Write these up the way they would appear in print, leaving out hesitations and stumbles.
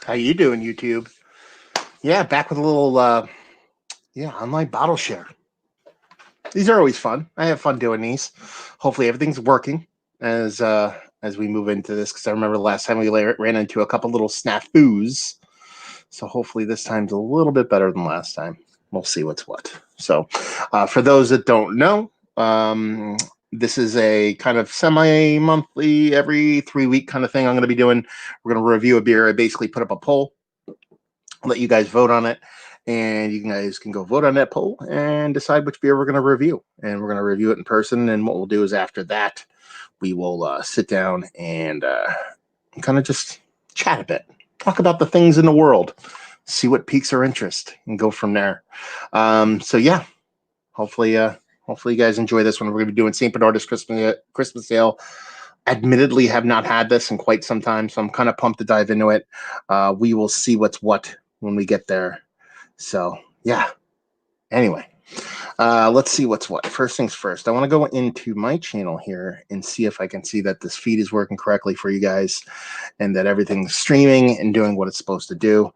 How you doing, YouTube? Yeah, back with a little online bottle share. These are always fun. I have fun doing these. Hopefully everything's working as we move into this, because I remember the last time we ran into a couple little snafus. So hopefully this time's a little bit better than last time. We'll see what's what. So for those that don't know, this is a kind of semi-monthly, every 3-week kind of thing I'm going to be doing. We're going to review a beer. I basically put up a poll, let you guys vote on it, and you guys can go vote on that poll and decide which beer we're going to review. And we're going to review it in person. And what we'll do is after that, we will sit down and kind of just chat a bit, talk about the things in the world, see what piques our interest, and go from there. So yeah, hopefully you guys enjoy this one. We're going to be doing St. Bernardus Christmas Ale. Admittedly, have not had this in quite some time, so I'm kind of pumped to dive into it. We will see what's what when we get there. So yeah. Anyway, let's see what's what. First things first, I want to go into my channel here and see if I can see that this feed is working correctly for you guys and that everything's streaming and doing what it's supposed to do.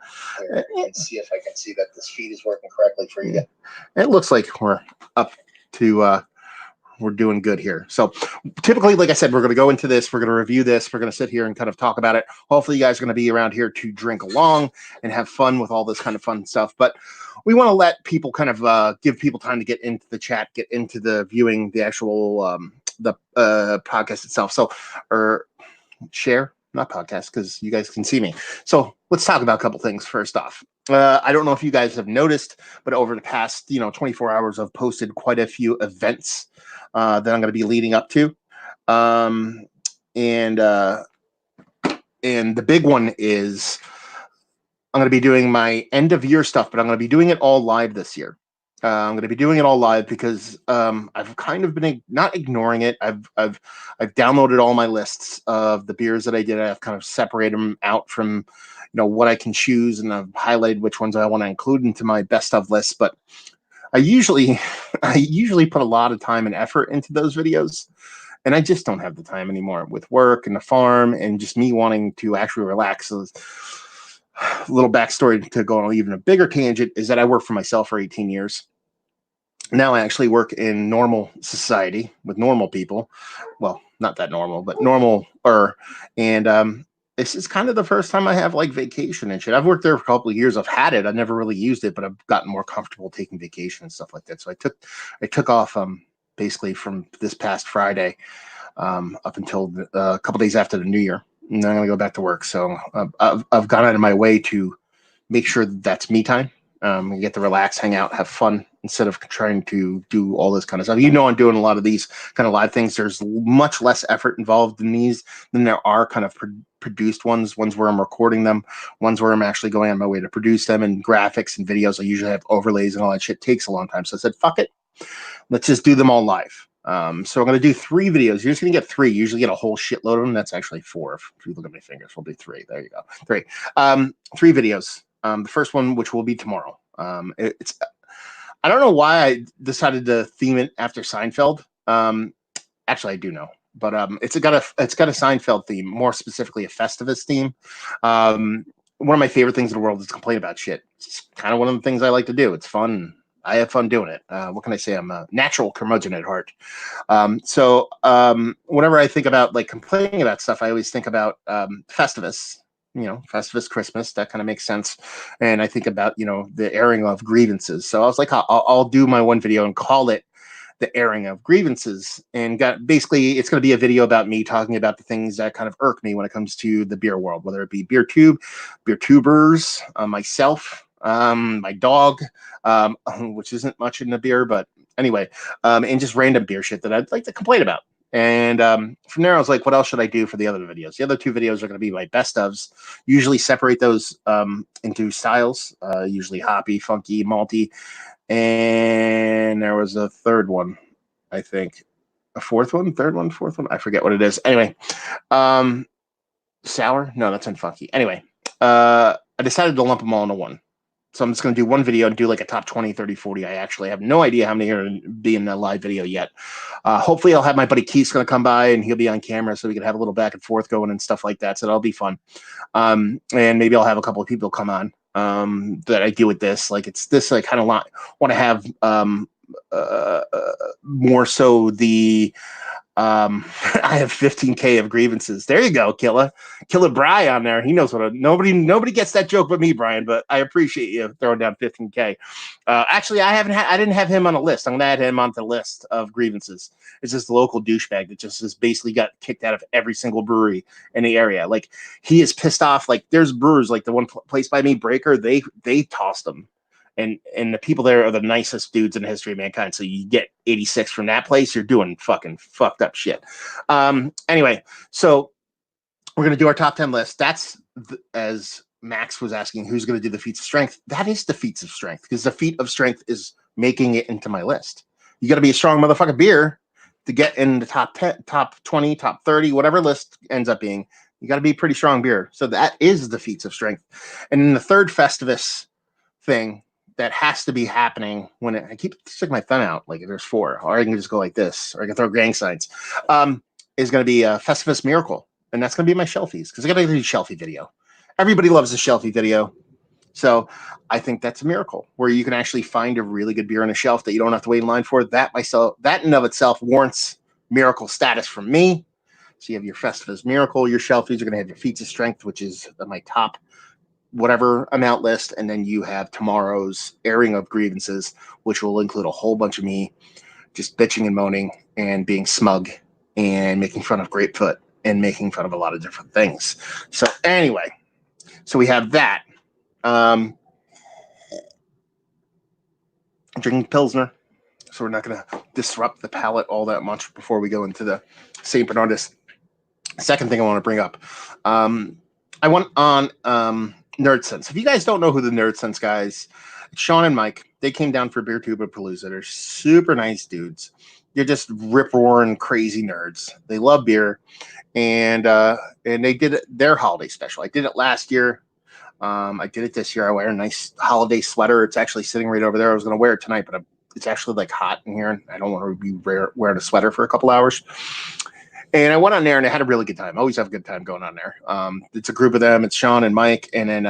And see if I can see that this feed is working correctly for you guys. It looks like we're up to we're doing good here. So typically, like I said, we're going to go into this. We're going to review this. We're going to sit here and kind of talk about it. Hopefully you guys are going to be around here to drink along and have fun with all this kind of fun stuff. But we want to let people kind of give people time to get into the chat, get into the viewing, the actual podcast itself. So, or share, not podcast, because you guys can see me. So let's talk about a couple things first off. I don't know if you guys have noticed, but over the past 24 hours, I've posted quite a few events that I'm going to be leading up to, and the big one is I'm going to be doing my end of year stuff, but I'm going to be doing it all live this year. I'm going to be doing it all live because I've kind of been not ignoring it. I've downloaded all my lists of the beers that I did. I've kind of separated them out from what I can choose, and I've highlighted which ones I want to include into my best of list. But I usually put a lot of time and effort into those videos, and I just don't have the time anymore with work and the farm and just me wanting to actually relax. So, a little backstory to go on even a bigger tangent is that I worked for myself for 18 years. Now I actually work in normal society with normal people. Well, not that normal, but normal. And this is kind of the first time I have like vacation and shit. I've worked there for a couple of years. I've had it. I've never really used it, but I've gotten more comfortable taking vacation and stuff like that. So I took off basically from this past Friday up until a couple days after the New Year. And then I'm going to go back to work. So I've gone out of my way to make sure that's me time. Get to relax, hang out, have fun instead of trying to do all this kind of stuff. I'm doing a lot of these kind of live things. There's much less effort involved in these than there are kind of produced ones where I'm recording them, ones where I'm actually going on my way to produce them, and graphics and videos. I usually have overlays and all that shit. Takes a long time. So I said, fuck it. Let's just do them all live. So I'm going to do 3 videos. You're just going to get 3. You usually get a whole shitload of them. That's actually 4. If you look at my fingers, we'll do 3. There you go. 3. 3 videos. The first one, which will be tomorrow. It's I don't know why I decided to theme it after Seinfeld. Actually, I do know, but it's got a Seinfeld theme, more specifically a Festivus theme. One of my favorite things in the world is to complain about shit. It's kind of one of the things I like to do. It's fun. I have fun doing it. What can I say? I'm a natural curmudgeon at heart. So whenever I think about like complaining about stuff, I always think about Festivus. Festivus Christmas, that kind of makes sense. And I think about, the airing of grievances. So I was like, I'll do my one video and call it the airing of grievances. And basically, it's going to be a video about me talking about the things that kind of irk me when it comes to the beer world, whether it be beer tubers, myself, my dog, which isn't much in the beer, but anyway, and just random beer shit that I'd like to complain about. And from there, I was like, what else should I do for the other videos? The other 2 videos are going to be my best ofs. Usually separate those into styles, usually hoppy, funky, malty. And there was a third one, I think. A fourth one, third one, fourth one. I forget what it is. Anyway, sour? No, that's unfunky. Anyway, I decided to lump them all into one. So I'm just going to do one video and do like a top 20, 30, 40. I actually have no idea how many are going to be in the live video yet. Hopefully I'll have my buddy Keith's going to come by and he'll be on camera so we can have a little back and forth going and stuff like that. So that'll be fun. And maybe I'll have a couple of people come on that I do with this. Like it's this, I kind of want to have more so the I have 15K of grievances. There you go, Killa Bry on there. He knows what nobody gets that joke but me, Brian. But I appreciate you throwing down 15K. Actually, I didn't have him on a list. I'm gonna add him onto the list of grievances. It's this local douchebag that just basically got kicked out of every single brewery in the area. Like he is pissed off. Like there's brewers like the one place by me, Breaker. They tossed him. And the people there are the nicest dudes in the history of mankind. So you get 86 from that place, you're doing fucking fucked up shit. Anyway, so we're going to do our top 10 list. That's, as Max was asking, who's going to do the feats of strength? That is the feats of strength, because the feat of strength is making it into my list. You got to be a strong motherfucking beer to get in the top 10, top 20, top 30, whatever list ends up being. You got to be pretty strong beer. So that is the feats of strength. And then the third Festivus thing that has to be happening when I keep sticking my thumb out, like there's 4, or I can just go like this, or I can throw gang signs, is going to be a Festivus Miracle. And that's going to be my shelfies, because I got to do a shelfie video. Everybody loves a shelfie video. So I think that's a miracle where you can actually find a really good beer on a shelf that you don't have to wait in line for. That in of itself warrants miracle status from me. So you have your Festivus Miracle, your shelfies are going to have your feats of strength, which is my top whatever amount list, and then you have tomorrow's airing of grievances, which will include a whole bunch of me just bitching and moaning and being smug and making fun of Grapefoot and making fun of a lot of different things. So anyway, so we have that. Drinking Pilsner, so we're not going to disrupt the palate all that much before we go into the St. Bernardus. Second thing I want to bring up, I went on Nerd Sense. If you guys don't know who the Nerd Sense guys, Sean and Mike, they came down for Beer Tuba Palooza. They're super nice dudes. They're just rip-roaring crazy nerds. They love beer, and they did their holiday special. I did it last year. I did it this year. I wear a nice holiday sweater. It's actually sitting right over there. I was going to wear it tonight, but it's actually like hot in here, and I don't want to be wearing a sweater for a couple hours. And I went on there and I had a really good time. I always have a good time going on there. It's a group of them. It's Sean and Mike, and then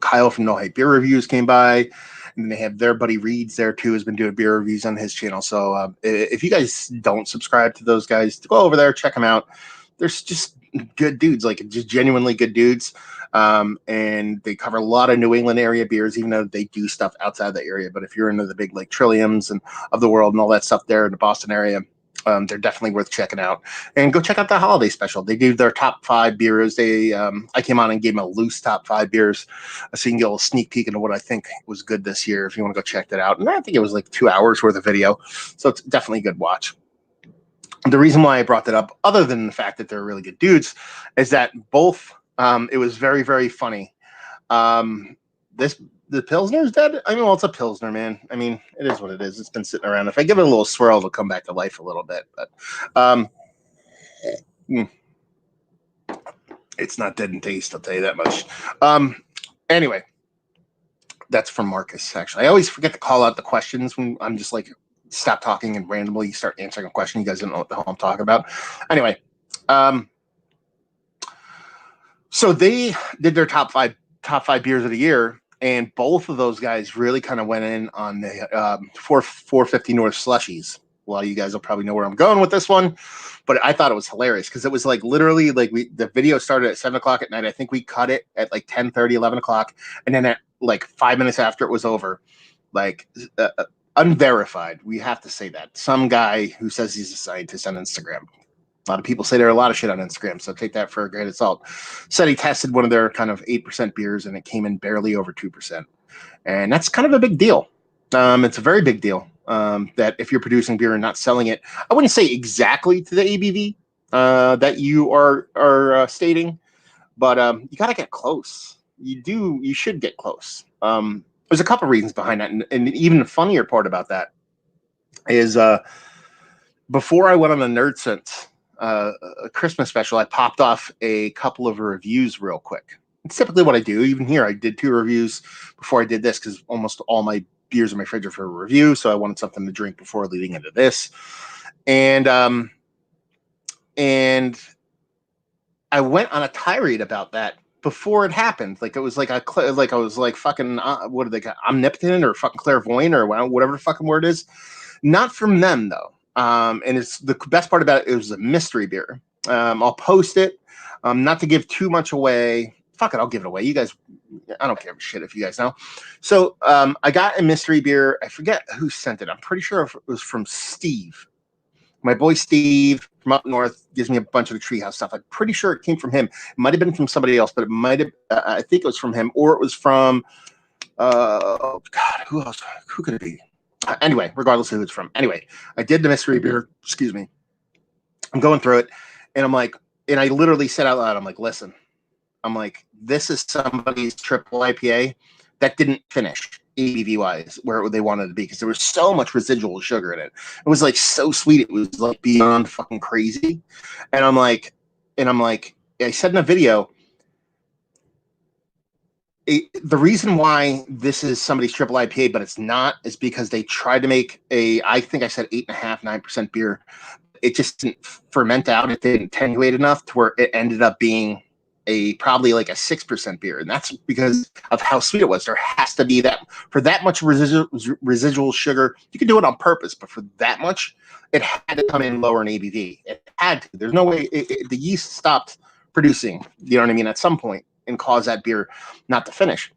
Kyle from No Hype Beer Reviews came by, and they have their buddy Reeds there too, has been doing beer reviews on his channel. So if you guys don't subscribe to those guys, go over there, check them out. There's just good dudes, like just genuinely good dudes. And they cover a lot of New England area beers, even though they do stuff outside the area. But if you're into the big like Trilliums and of the world and all that stuff there in the Boston area, they're definitely worth checking out. And go check out the holiday special. They do their top 5 beers. I came on and gave them a loose top 5 beers, so you can get a little sneak peek into what I think was good this year if you want to go check that out. And I think it was like 2 hours worth of video, so it's definitely a good watch. The reason why I brought that up, other than the fact that they're really good dudes, is that both it was very, very funny. The Pilsner's dead. I mean, well, it's a Pilsner, man. I mean, it is what it is. It's been sitting around. If I give it a little swirl, it'll come back to life a little bit. But it's not dead in taste, I'll tell you that much. Anyway, that's from Marcus, actually. I always forget to call out the questions when I'm just like, stop talking and randomly start answering a question. You guys don't know what the hell I'm talking about. Anyway, so they did their top five beers of the year. And both of those guys really kind of went in on the 450 North slushies. Well, you guys will probably know where I'm going with this one, but I thought it was hilarious because it was like literally like the video started at 7 o'clock at night. I think we cut it at like 10:30, 11 o'clock. And then at like 5 minutes after it was over, like unverified, we have to say that, some guy who says he's a scientist on Instagram. A lot of people say there are a lot of shit on Instagram, so take that for a grain of salt. Said he tested one of their kind of 8% beers, and it came in barely over 2%. And that's kind of a big deal. It's a very big deal that if you're producing beer and not selling it, I wouldn't say exactly to the ABV that you are stating, but you got to get close. You should get close. There's a couple reasons behind that, and even the funnier part about that is before I went on the Nerd Sense a Christmas special, I popped off a couple of reviews real quick. It's typically what I do. Even here, I did 2 reviews before I did this because almost all my beers in my fridge are for review. So I wanted something to drink before leading into this. And I went on a tirade about that before it happened. Like it was like I was like fucking what are they got? Omnipotent or fucking clairvoyant or whatever the fucking word is. Not from them though. And it's the best part about it was a mystery beer. I'll post it. Not to give too much away. Fuck it, I'll give it away. You guys, I don't give a shit if you guys know. So I got a mystery beer. I forget who sent it. I'm pretty sure it was from Steve. My boy Steve from up north gives me a bunch of the treehouse stuff. I'm pretty sure it came from him. It might have been from somebody else, but it might have. I think it was from him, or it was from. Oh God, who else? Who could it be? Anyway, regardless of who it's from. Anyway, I did the mystery beer. Excuse me. I'm going through it, and I'm like, and I literally said out loud, I'm like, listen, I'm like, this is somebody's triple IPA that didn't finish ABV wise where they wanted to be because there was so much residual sugar in it. It was like so sweet. It was like beyond fucking crazy. And I'm like, I said in a video, the reason why this is somebody's triple IPA, but it's not, is because they tried to make I think I said 8.5%, 9% beer. It just didn't ferment out. It didn't attenuate enough to where it ended up being probably like a 6% beer, and that's because of how sweet it was. There has to be that for that much residual sugar. You can do it on purpose, but for that much, it had to come in lower in ABV. It had to. There's no way the yeast stopped producing. You know what I mean? At some point, and cause that beer not to finish.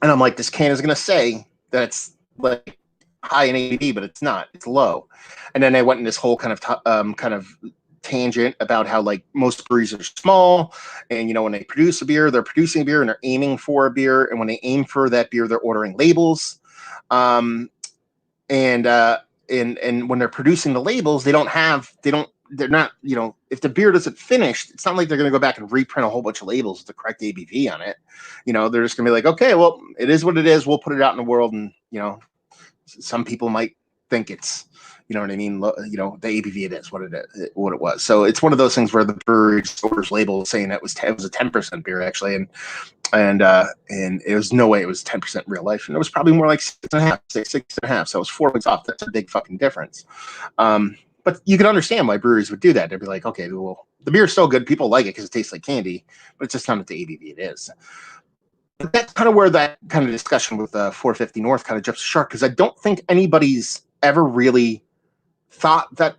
And I'm like, this can is going to say that it's like high in ABV, but it's not. It's low. And then I went in this whole kind of tangent about how like most breweries are small, and you know when they produce a beer, they're producing a beer and they're aiming for a beer, and when they aim for that beer, they're ordering labels. And when they're producing the labels, they're not, you know, if the beer doesn't finish, it's not like they're going to go back and reprint a whole bunch of labels with the correct ABV on it. You know, they're just going to be like, okay, well, it is what it is. We'll put it out in the world, and you know, some people might think it's, you know what I mean, you know, the ABV it is what it was. So it's one of those things where the brewery orders labels saying it was a 10% beer actually, and it was no way it was 10% real life, and it was probably more like 6.5. So it was 4 points off. That's a big fucking difference. But you can understand why breweries would do that. They'd be like, okay, well, the beer's so good, people like it because it tastes like candy, but it's just not at the ABV it is. But that's kind of where that kind of discussion with 450 North kind of jumps short, because I don't think anybody's ever really thought that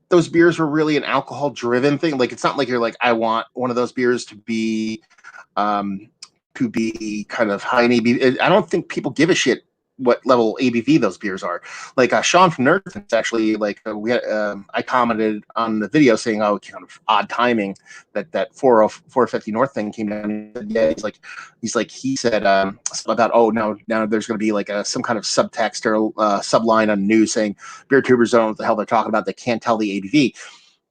those beers were really an alcohol driven thing. Like, it's not like you're like, I want one of those beers to be kind of high in ABV. I don't think people give a shit what level ABV those beers are. Like Sean from Nerd's actually, like I commented on the video saying, oh, kind of odd timing that 450 North thing came down. Yeah, he said about, oh, now there's going to be like some kind of subtext or subline on the news saying beer tubers don't know what the hell they're talking about. They can't tell the ABV.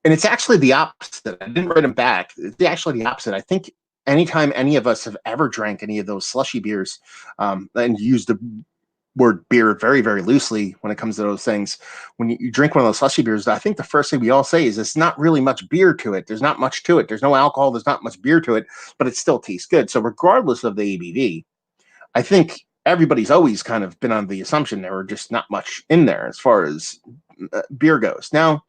And it's actually the opposite. I didn't write them back. It's actually the opposite. I think anytime any of us have ever drank any of those slushy beers and used the word beer very, very loosely when it comes to those things, when you drink one of those slushy beers, I think the first thing we all say is it's not really much beer to it. There's not much to it. There's no alcohol. There's not much beer to it, but it still tastes good. So regardless of the ABV, I think everybody's always kind of been on the assumption there were just not much in there as far as beer goes. Now,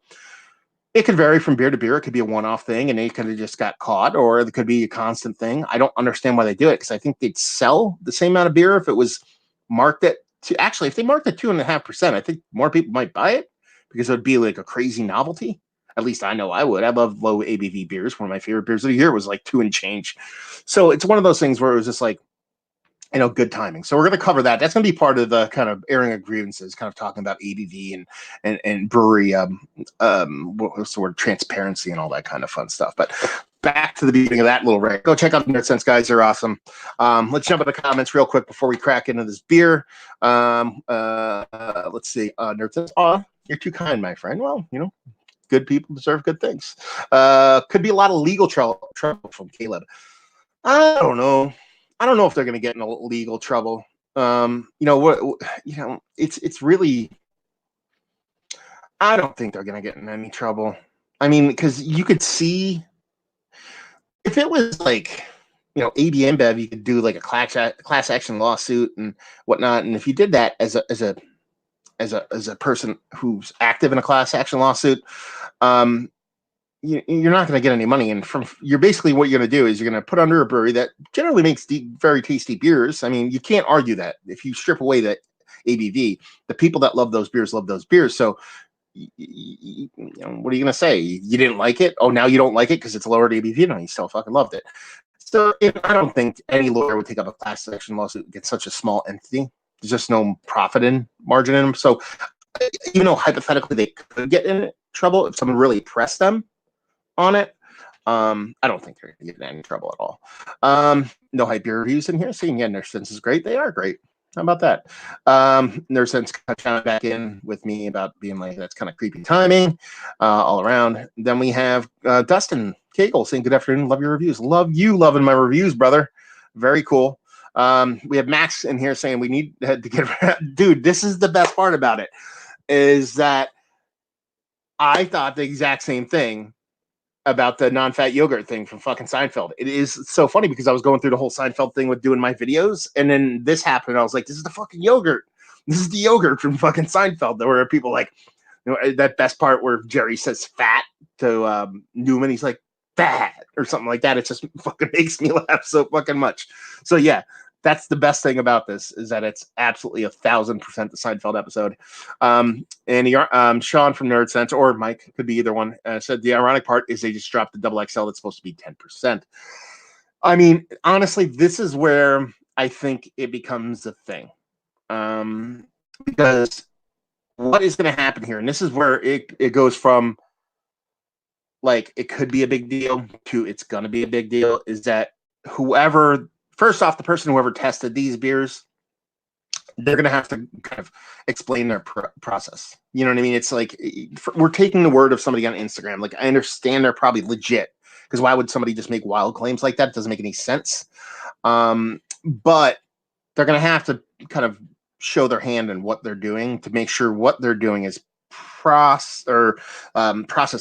it could vary from beer to beer. It could be a one-off thing, and they could have just got caught, or it could be a constant thing. I don't understand why they do it, because I think they'd sell the same amount of beer if it was marked at if they marked at 2.5%. I think more people might buy it because it would be like a crazy novelty. At least I know I would. I love low ABV beers. One of my favorite beers of the year was like 2 and change. So it's one of those things where it was just like, you know, good timing. So we're going to cover that. That's going to be part of the kind of airing of grievances, kind of talking about ABV and brewery, what's the word, transparency and all that kind of fun stuff. But back to the beginning of that little rant. Go check out the Nerd Sense guys. They're awesome. Let's jump into the comments real quick before we crack into this beer. Let's see. Nerd Sense. Oh, you're too kind, my friend. Well, you know, good people deserve good things. Could be a lot of legal trouble from Caleb. I don't know. I don't know if they're going to get in legal trouble. You know what? You know, it's really. I don't think they're going to get in any trouble. I mean, because you could see if it was like AB InBev, you could do like a class action lawsuit and whatnot. And if you did that as a person who's active in a class action lawsuit, you're not going to get any money. And you're basically, what you're going to do is you're going to put under a brewery that generally makes very tasty beers. I mean, you can't argue that. If you strip away that ABV, the people that love those beers love those beers. So what are you going to say? You didn't like it? Oh, now you don't like it because it's lowered ABV? No, you still fucking loved it. So I don't think any lawyer would take up a class action lawsuit against such a small entity. There's just no profit margin in them. So even though hypothetically they could get in trouble if someone really pressed them on it, I don't think they're going to get in any trouble at all. No hype beer reviews in here. Saying, yeah, Nurse Sense is great. They are great. How about that? Nurse Sense kind of back in with me about being like, that's kind of creepy timing all around. Then we have Dustin Cagle saying, good afternoon. Love your reviews. Love you loving my reviews, brother. Very cool. We have Max in here saying we need to get dude, this is the best part about it, is that I thought the exact same thing about the non-fat yogurt thing from fucking Seinfeld. It is so funny because I was going through the whole Seinfeld thing with doing my videos, and then this happened, and I was like, this is the fucking yogurt. This is the yogurt from fucking Seinfeld. There were people like, that best part where Jerry says fat to Newman. He's like, fat or something like that. It just fucking makes me laugh so fucking much. So yeah, that's the best thing about this, is that it's absolutely 1,000% the Seinfeld episode. And Sean from Nerd Sense, or Mike, could be either one, said the ironic part is they just dropped the double XL that's supposed to be 10%. I mean, honestly, this is where I think it becomes a thing. Because what is going to happen here, and this is where it goes from, like, it could be a big deal to it's going to be a big deal, is that first off, the person whoever tested these beers, they're going to have to kind of explain their process. You know what I mean? It's like, we're taking the word of somebody on Instagram. Like, I understand they're probably legit, because why would somebody just make wild claims like that? It doesn't make any sense. But they're going to have to kind of show their hand in what they're doing to make sure what they're doing is processed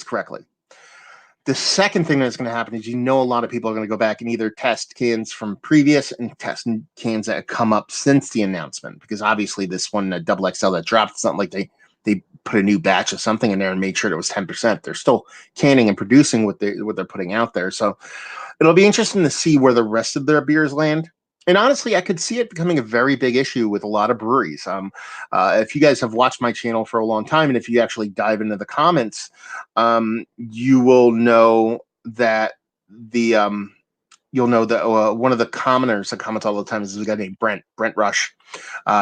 correctly. The second thing that's going to happen is, a lot of people are going to go back and either test cans from previous and test cans that have come up since the announcement, because obviously this one, double XL that dropped, it's not like they put a new batch of something in there and made sure it was 10%. They're still canning and producing what they're putting out there. So it'll be interesting to see where the rest of their beers land. And honestly, I could see it becoming a very big issue with a lot of breweries. If you guys have watched my channel for a long time, and if you actually dive into the comments, you will know that one of the commoners that comments all the time is a guy named Brent Rush.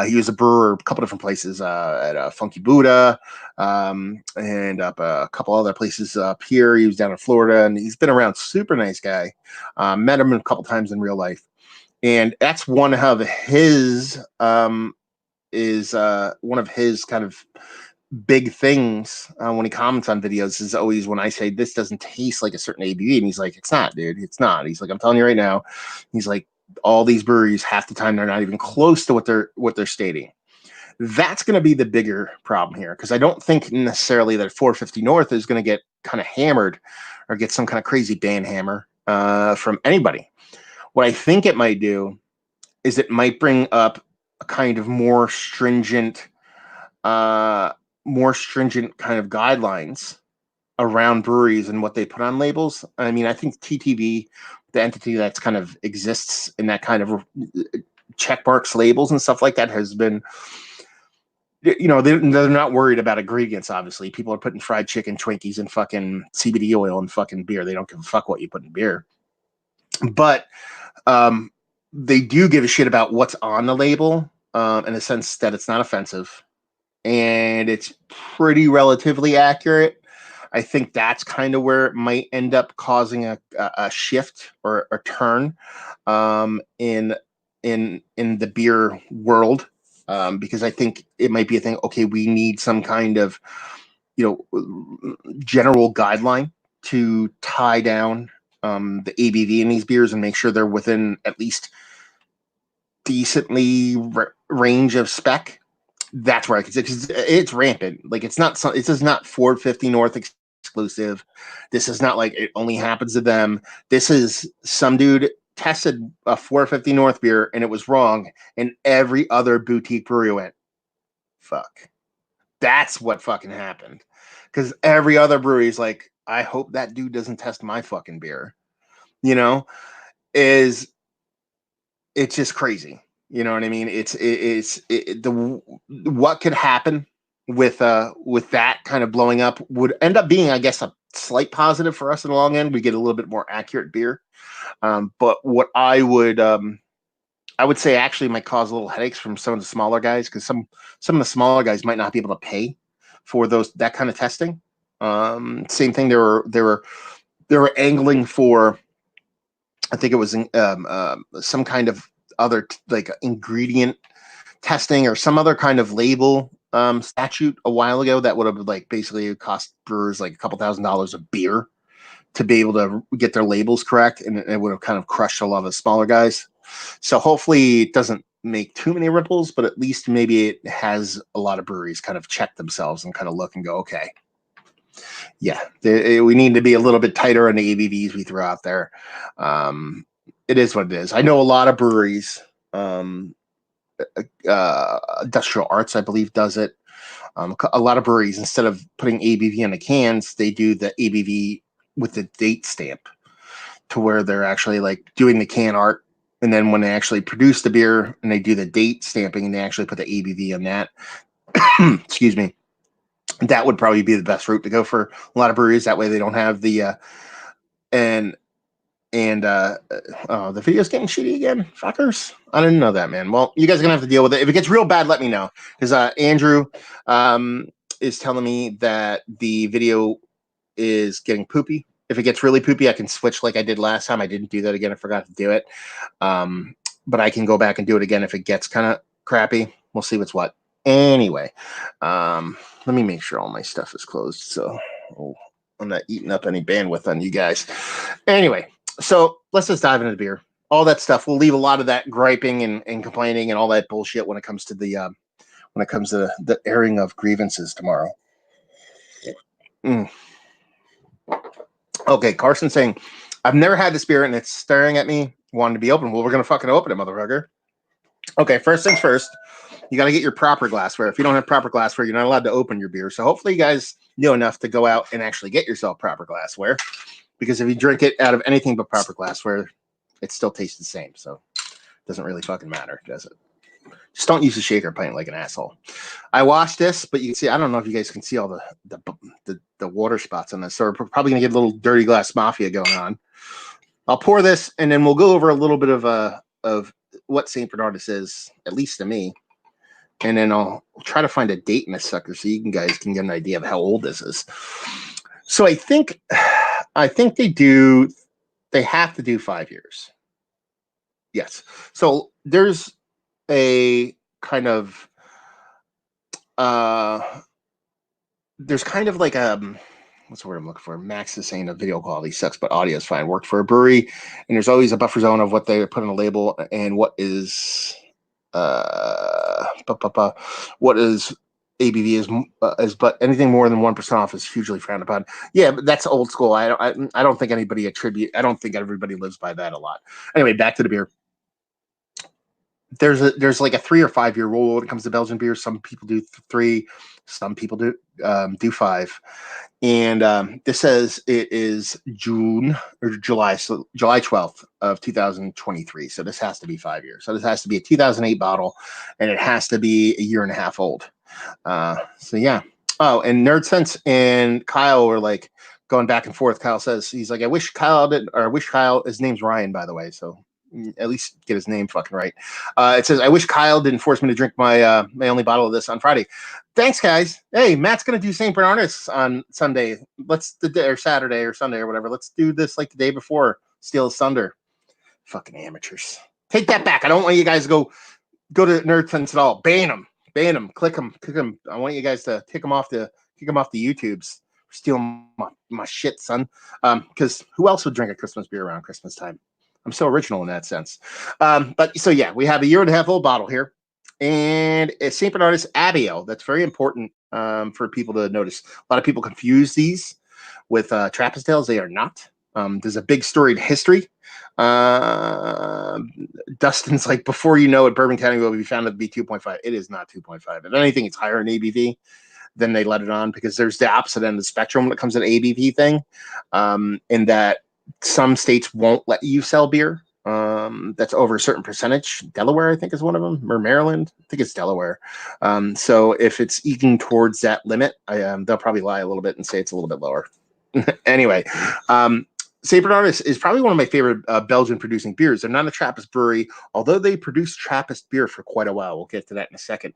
He was a brewer a couple different places, at Funky Buddha, and up a couple other places up here. He was down in Florida, and he's been around. Super nice guy. Met him a couple times in real life. And that's one of his kind of big things when he comments on videos, is always when I say this doesn't taste like a certain ABV, and he's like, it's not, dude, it's not. He's like, I'm telling you right now. He's like, all these breweries, half the time they're not even close to what they're stating. That's going to be the bigger problem here, because I don't think necessarily that 450 North is going to get kind of hammered or get some kind of crazy ban hammer from anybody. What I think it might do is it might bring up a kind of more stringent kind of guidelines around breweries and what they put on labels. I mean, I think TTV, the entity that's kind of exists in that kind of checkmarks labels and stuff like that, has been, they're not worried about ingredients. Obviously, people are putting fried chicken, Twinkies, and fucking CBD oil and fucking beer. They don't give a fuck what you put in beer. But they do give a shit about what's on the label, in the sense that it's not offensive and it's pretty relatively accurate. I think that's kind of where it might end up causing a shift or a turn in the beer world, because I think it might be a thing. Okay, we need some kind of general guideline to tie down the ABV in these beers and make sure they're within at least decently range of spec. That's where I can say, because it's rampant. Like, this is not 450 North exclusive. This is not like it only happens to them. This is some dude tested a 450 North beer and it was wrong, and every other boutique brewery went, fuck. That's what fucking happened. Because every other brewery is like, I hope that dude doesn't test my fucking beer. You know, it's just crazy. You know what I mean? The what could happen with that kind of blowing up would end up being, I guess, a slight positive for us in the long end. We get a little bit more accurate beer. But what I would say actually might cause a little headaches from some of the smaller guys, because some of the smaller guys might not be able to pay for that kind of testing. Same thing. They were angling for, I think it was some kind of other like ingredient testing or some other kind of label statute a while ago that would have like basically cost brewers like a couple $1,000s a beer to be able to get their labels correct, and it would have kind of crushed a lot of the smaller guys. So hopefully it doesn't make too many ripples, but at least maybe it has a lot of breweries kind of check themselves and kind of look and go, okay, yeah, we need to be a little bit tighter on the ABVs we throw out there. It is what it is. I know a lot of breweries, Industrial Arts, I believe, does it. A lot of breweries, instead of putting ABV on the cans, they do the ABV with the date stamp, to where they're actually like doing the can art, and then when they actually produce the beer and they do the date stamping and they actually put the ABV on that, excuse me, that would probably be the best route to go for a lot of breweries. That way they don't have the the video's getting shitty again, fuckers. I didn't know that, man. Well, you guys are gonna have to deal with it. If it gets real bad, let me know, because Andrew is telling me that the video is getting poopy. If it gets really poopy, I can switch like I did last time. I didn't do that again. I forgot to do it. But I can go back and do it again if it gets kind of crappy. We'll see what's what. Anyway, let me make sure all my stuff is closed, so I'm not eating up any bandwidth on you guys. Anyway, so let's just dive into the beer. All that stuff. We'll leave a lot of that griping and complaining and all that bullshit when it comes to the airing of grievances tomorrow. Okay, Carson saying, I've never had this beer and it's staring at me, wanting to be open. Well, we're going to fucking open it, motherfucker. Okay, first things first, you got to get your proper glassware. If you don't have proper glassware, you're not allowed to open your beer. So hopefully you guys know enough to go out and actually get yourself proper glassware, because if you drink it out of anything but proper glassware, it still tastes the same. So it doesn't really fucking matter, does it? Just don't use a shaker pint like an asshole. I washed this, but you can see, I don't know if you guys can see all the water spots on this. So we're probably going to get a little dirty glass mafia going on. I'll pour this, and then we'll go over a little bit of what St. Bernardus is, at least to me. And then I'll try to find a date in this sucker so you guys can get an idea of how old this is. So I think they have to do 5 years. Yes. So there's a kind of like what's the word I'm looking for? Max is saying the video quality sucks, but audio is fine. Worked for a brewery, and there's always a buffer zone of what they put on a label and what is what is ABV is, but anything more than 1% off is hugely frowned upon. Yeah, but that's old school. I don't think anybody I don't think everybody lives by that a lot. Anyway, back to the beer. There's like a 3 or 5 year rule when it comes to Belgian beer. Some people do 3, some people do 5. And this says it is June or July, so July 12th of 2023. So this has to be 5 years. So this has to be a 2008 bottle, and it has to be a year and a half old. So yeah. Oh, and Nerd Sense and Kyle were like going back and forth. Kyle says, he's like, I wish Kyle, his name's Ryan, by the way. So at least get his name fucking right. It says, I wish Kyle didn't force me to drink my my only bottle of this on Friday. Thanks, guys. Hey, Matt's gonna do St. Bernardus on Sunday. Or Saturday or Sunday or whatever. Let's do this like the day before. Steal his thunder. Fucking amateurs. Take that back. I don't want you guys to go to Nerd Sense at all. Ban them. Click them. I want you guys to kick them off the YouTubes. Stealing my shit, son. Because who else would drink a Christmas beer around Christmas time? I'm so original in that sense. But so yeah, we have a year and a half old bottle here, and it's St. Bernardus Abbey Ale. That's very important for people to notice. A lot of people confuse these with Trappist ales. They are not. There's a big storied history. Uh, Dustin's like, before you know it, Bourbon County will be found to be 2.5. It is not 2.5. If anything, it's higher in ABV than they let it on, because there's the opposite end of the spectrum when it comes to the ABV thing, in that some states won't let you sell beer that's over a certain percentage. Delaware, I think, is one of them, or Maryland. I think it's Delaware. So if it's eking towards that limit, they'll probably lie a little bit and say it's a little bit lower. Anyway, St. Bernardus is probably one of my favorite Belgian producing beers. They're not a Trappist brewery, although they produced Trappist beer for quite a while. We'll get to that in a second.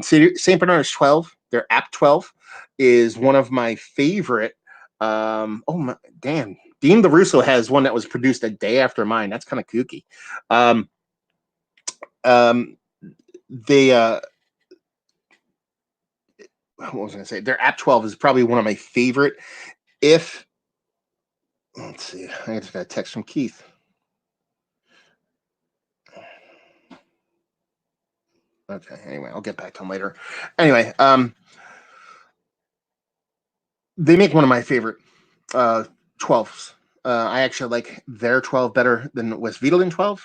St. Bernardus 12, their App 12, is one of my favorite. Damn. Dean LaRusso has one that was produced a day after mine. That's kind of kooky. What was I going to say? Their App 12 is probably one of my favorite. Let's see, I just got a text from Keith. Okay, anyway, I'll get back to him later. Anyway, they make one of my favorite 12s. I actually like their 12 better than West-Wiedelin 12,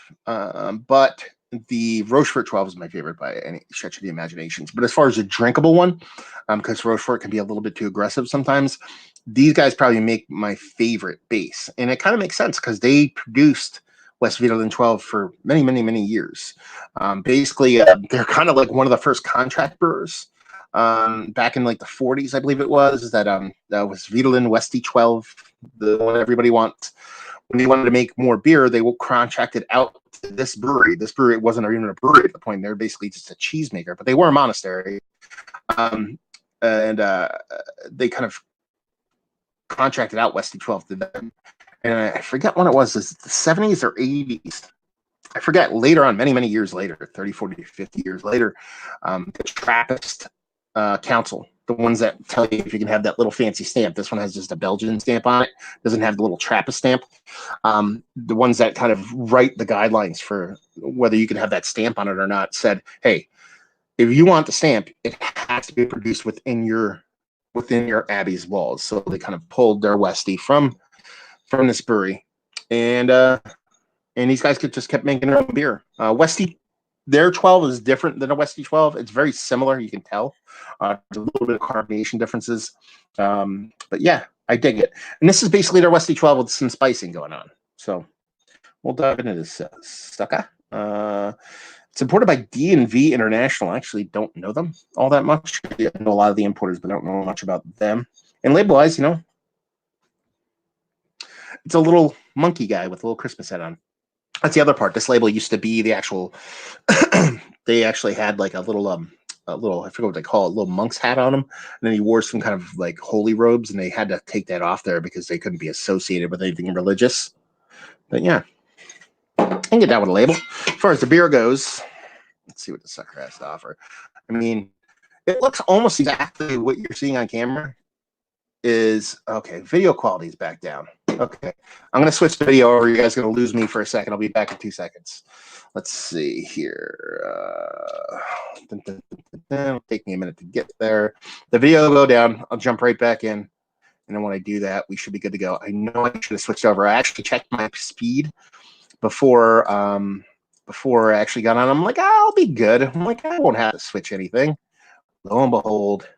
but the Rochefort 12 is my favorite by any stretch of the imaginations. But as far as a drinkable one, because Rochefort can be a little bit too aggressive sometimes, these guys probably make my favorite base. And it kind of makes sense because they produced West-Wiedelin 12 for many, many, many years. Basically, they're kind of like one of the first contract brewers back in like the 40s, I believe it was, that was Wiedelin Westy 12, the one everybody wants. When they wanted to make more beer, they will contract it out to this brewery. This brewery wasn't even a brewery at the point. They're basically just a cheesemaker, but they were a monastery. And they kind of contracted out Westy 12 to them. And I forget when it was, is it the 70s or 80s? I forget, later on, many, many years later, 30, 40, 50 years later, the Trappist Council, the ones that tell you if you can have that little fancy stamp. This one has just a Belgian stamp on it, doesn't have the little Trappist stamp. The ones that kind of write the guidelines for whether you can have that stamp on it or not said, hey, if you want the stamp, it has to be produced within your abbey's walls. So they kind of pulled their Westy from this brewery, and these guys just kept making their own beer. Westy, their 12 is different than a Westy 12. It's very similar, you can tell. There's a little bit of carbonation differences. But yeah, I dig it. And this is basically their Westy 12 with some spicing going on. So we'll dive into this sucker. It's imported by D&V International. I actually don't know them all that much. I know a lot of the importers, but I don't know much about them. And label-wise, it's a little monkey guy with a little Christmas hat on. That's the other part. This label used to be the actual. They actually had like a little I forget what they call it, a little monk's hat on him, and then he wore some kind of like holy robes, and they had to take that off there because they couldn't be associated with anything religious. But yeah, I can get that with a label. As far as the beer goes, let's see what the sucker has to offer. I mean, it looks almost exactly what you're seeing on camera. Is okay. Video quality is back down. Okay, I'm gonna switch the video over. You guys are gonna lose me for a second. I'll be back in 2 seconds. Let's see here. It'll take me a minute to get there. The video will go down. I'll jump right back in, and then when I do that, we should be good to go. I know I should have switched over. I actually checked my speed before I actually got on. I'm like, I'll be good. I'm like, I won't have to switch anything. Lo and behold,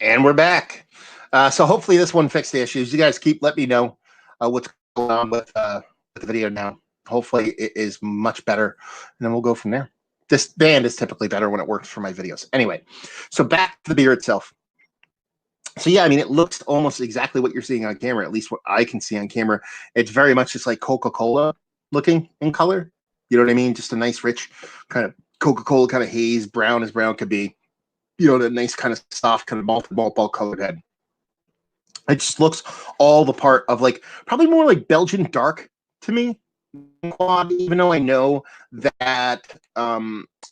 And we're back. So hopefully this one fixed the issues. You guys let me know what's going on with the video now. Hopefully it is much better, and then we'll go from there. This band is typically better when it works for my videos. Anyway, so back to the beer itself. So yeah, I mean, it looks almost exactly what you're seeing on camera, at least what I can see on camera. It's very much just like Coca-Cola looking in color. You know what I mean? Just a nice, rich kind of Coca-Cola kind of haze, brown as brown could be. You know, the nice kind of soft kind of malt colored head. It just looks all the part of like probably more like Belgian Dark to me. Quad, even though I know that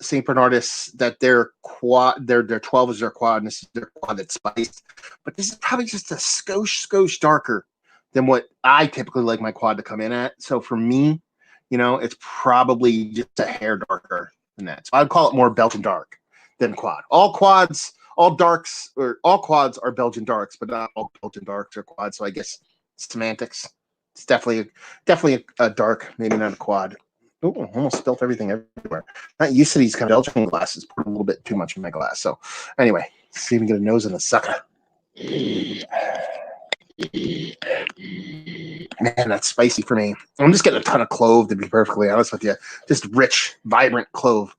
St. Bernardus that their quad their 12 is their quad and this is their quad that's spiced, but this is probably just a skosh darker than what I typically like my quad to come in at. So for me, you know, it's probably just a hair darker than that. So I'd call it more Belgian Dark than quad. All quads, all darks, or all quads are Belgian Darks, but not all Belgian Darks are quads. So I guess semantics. It's definitely a dark, maybe not a quad. Oh, almost spilt everything everywhere. Not used to these kind of Belgian glasses. Put a little bit too much in my glass. So anyway, let's see if we can get a nose in the sucker. Man, that's spicy for me. I'm just getting a ton of clove, to be perfectly honest with you. Just rich, vibrant clove.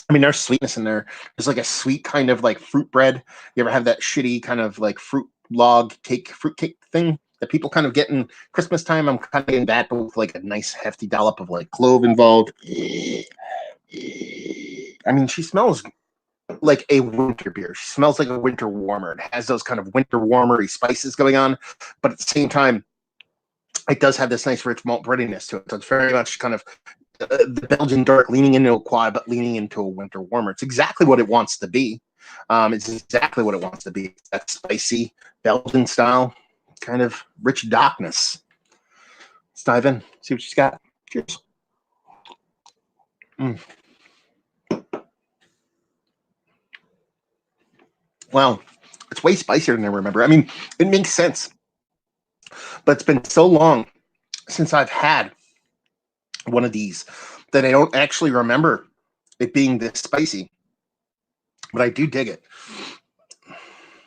I mean, there's sweetness in there. There's like a sweet kind of like fruit bread. You ever have that shitty kind of like fruit cake thing that people kind of get in Christmas time? I'm kind of getting that, but with like a nice hefty dollop of like clove involved. I mean, she smells like a winter beer. She smells like a winter warmer. It has those kind of winter warmery spices going on, but at the same time, it does have this nice rich malt breadiness to it. So it's very much kind of the Belgian Dark leaning into a quad, but leaning into a winter warmer. It's exactly what it wants to be. It's exactly what it wants to be. It's that spicy Belgian style kind of rich darkness. Let's dive in, see what she's got. Cheers. Well, it's way spicier than I remember. I mean, it makes sense, but it's been so long since I've had one of these that I don't actually remember it being this spicy. But I do dig it.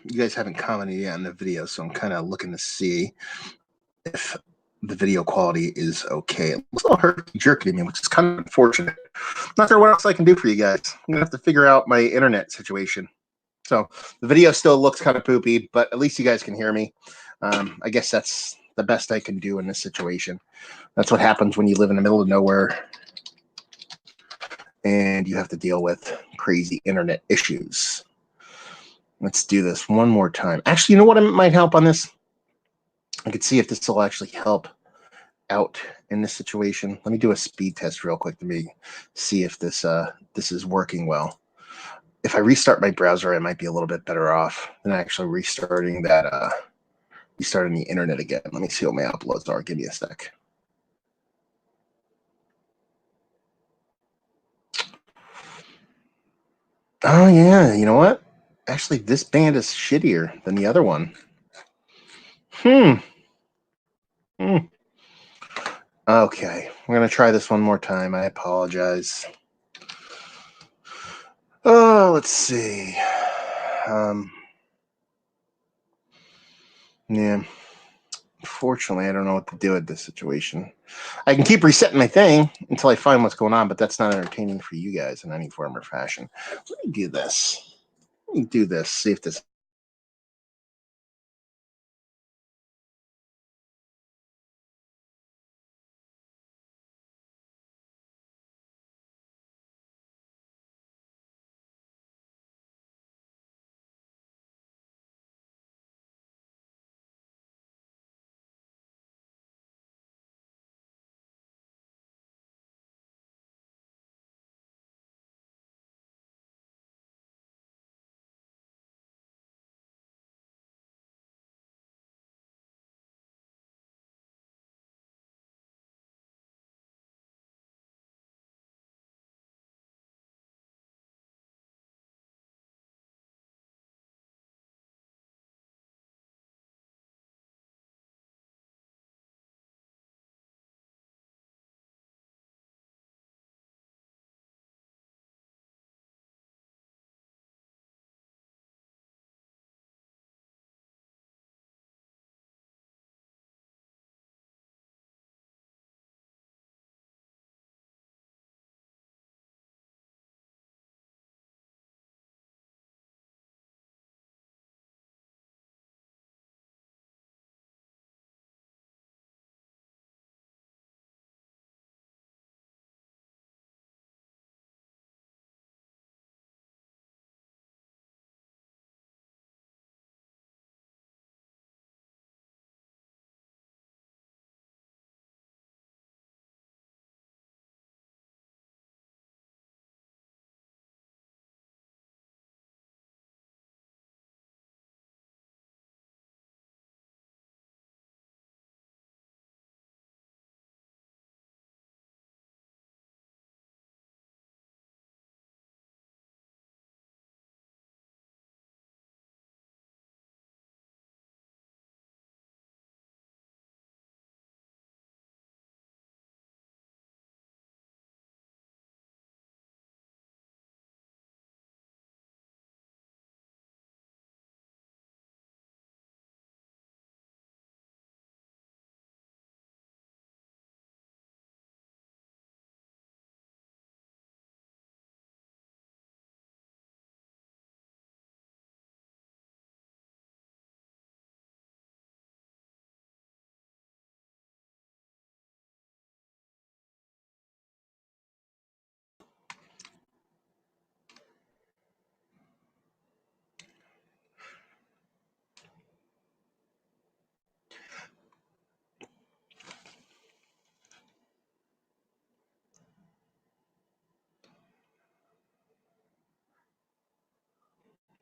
You guys haven't commented yet on the video, so I'm kind of looking to see if the video quality is okay. It looks a little herky-jerky to me, which is kind of unfortunate. Not sure what else I can do for you guys. I'm going to have to figure out my internet situation. So the video still looks kind of poopy, but at least you guys can hear me. I guess that's the best I can do in this situation. That's what happens when you live in the middle of nowhere and you have to deal with crazy internet issues. Let's do this one more time. Actually, you know what might help on this? I could see if this will actually help out in this situation. Let me do a speed test real quick to see if this is working well. If I restart my browser, I might be a little bit better off than actually restarting the internet again. Let me see what my uploads are. Give me a sec. Oh yeah, you know what? Actually, this band is shittier than the other one. Okay, we're gonna try this one more time. I apologize. Oh, let's see. Yeah. Fortunately, I don't know what to do with this situation. I can keep resetting my thing until I find what's going on, but that's not entertaining for you guys in any form or fashion. Let me do this. See if this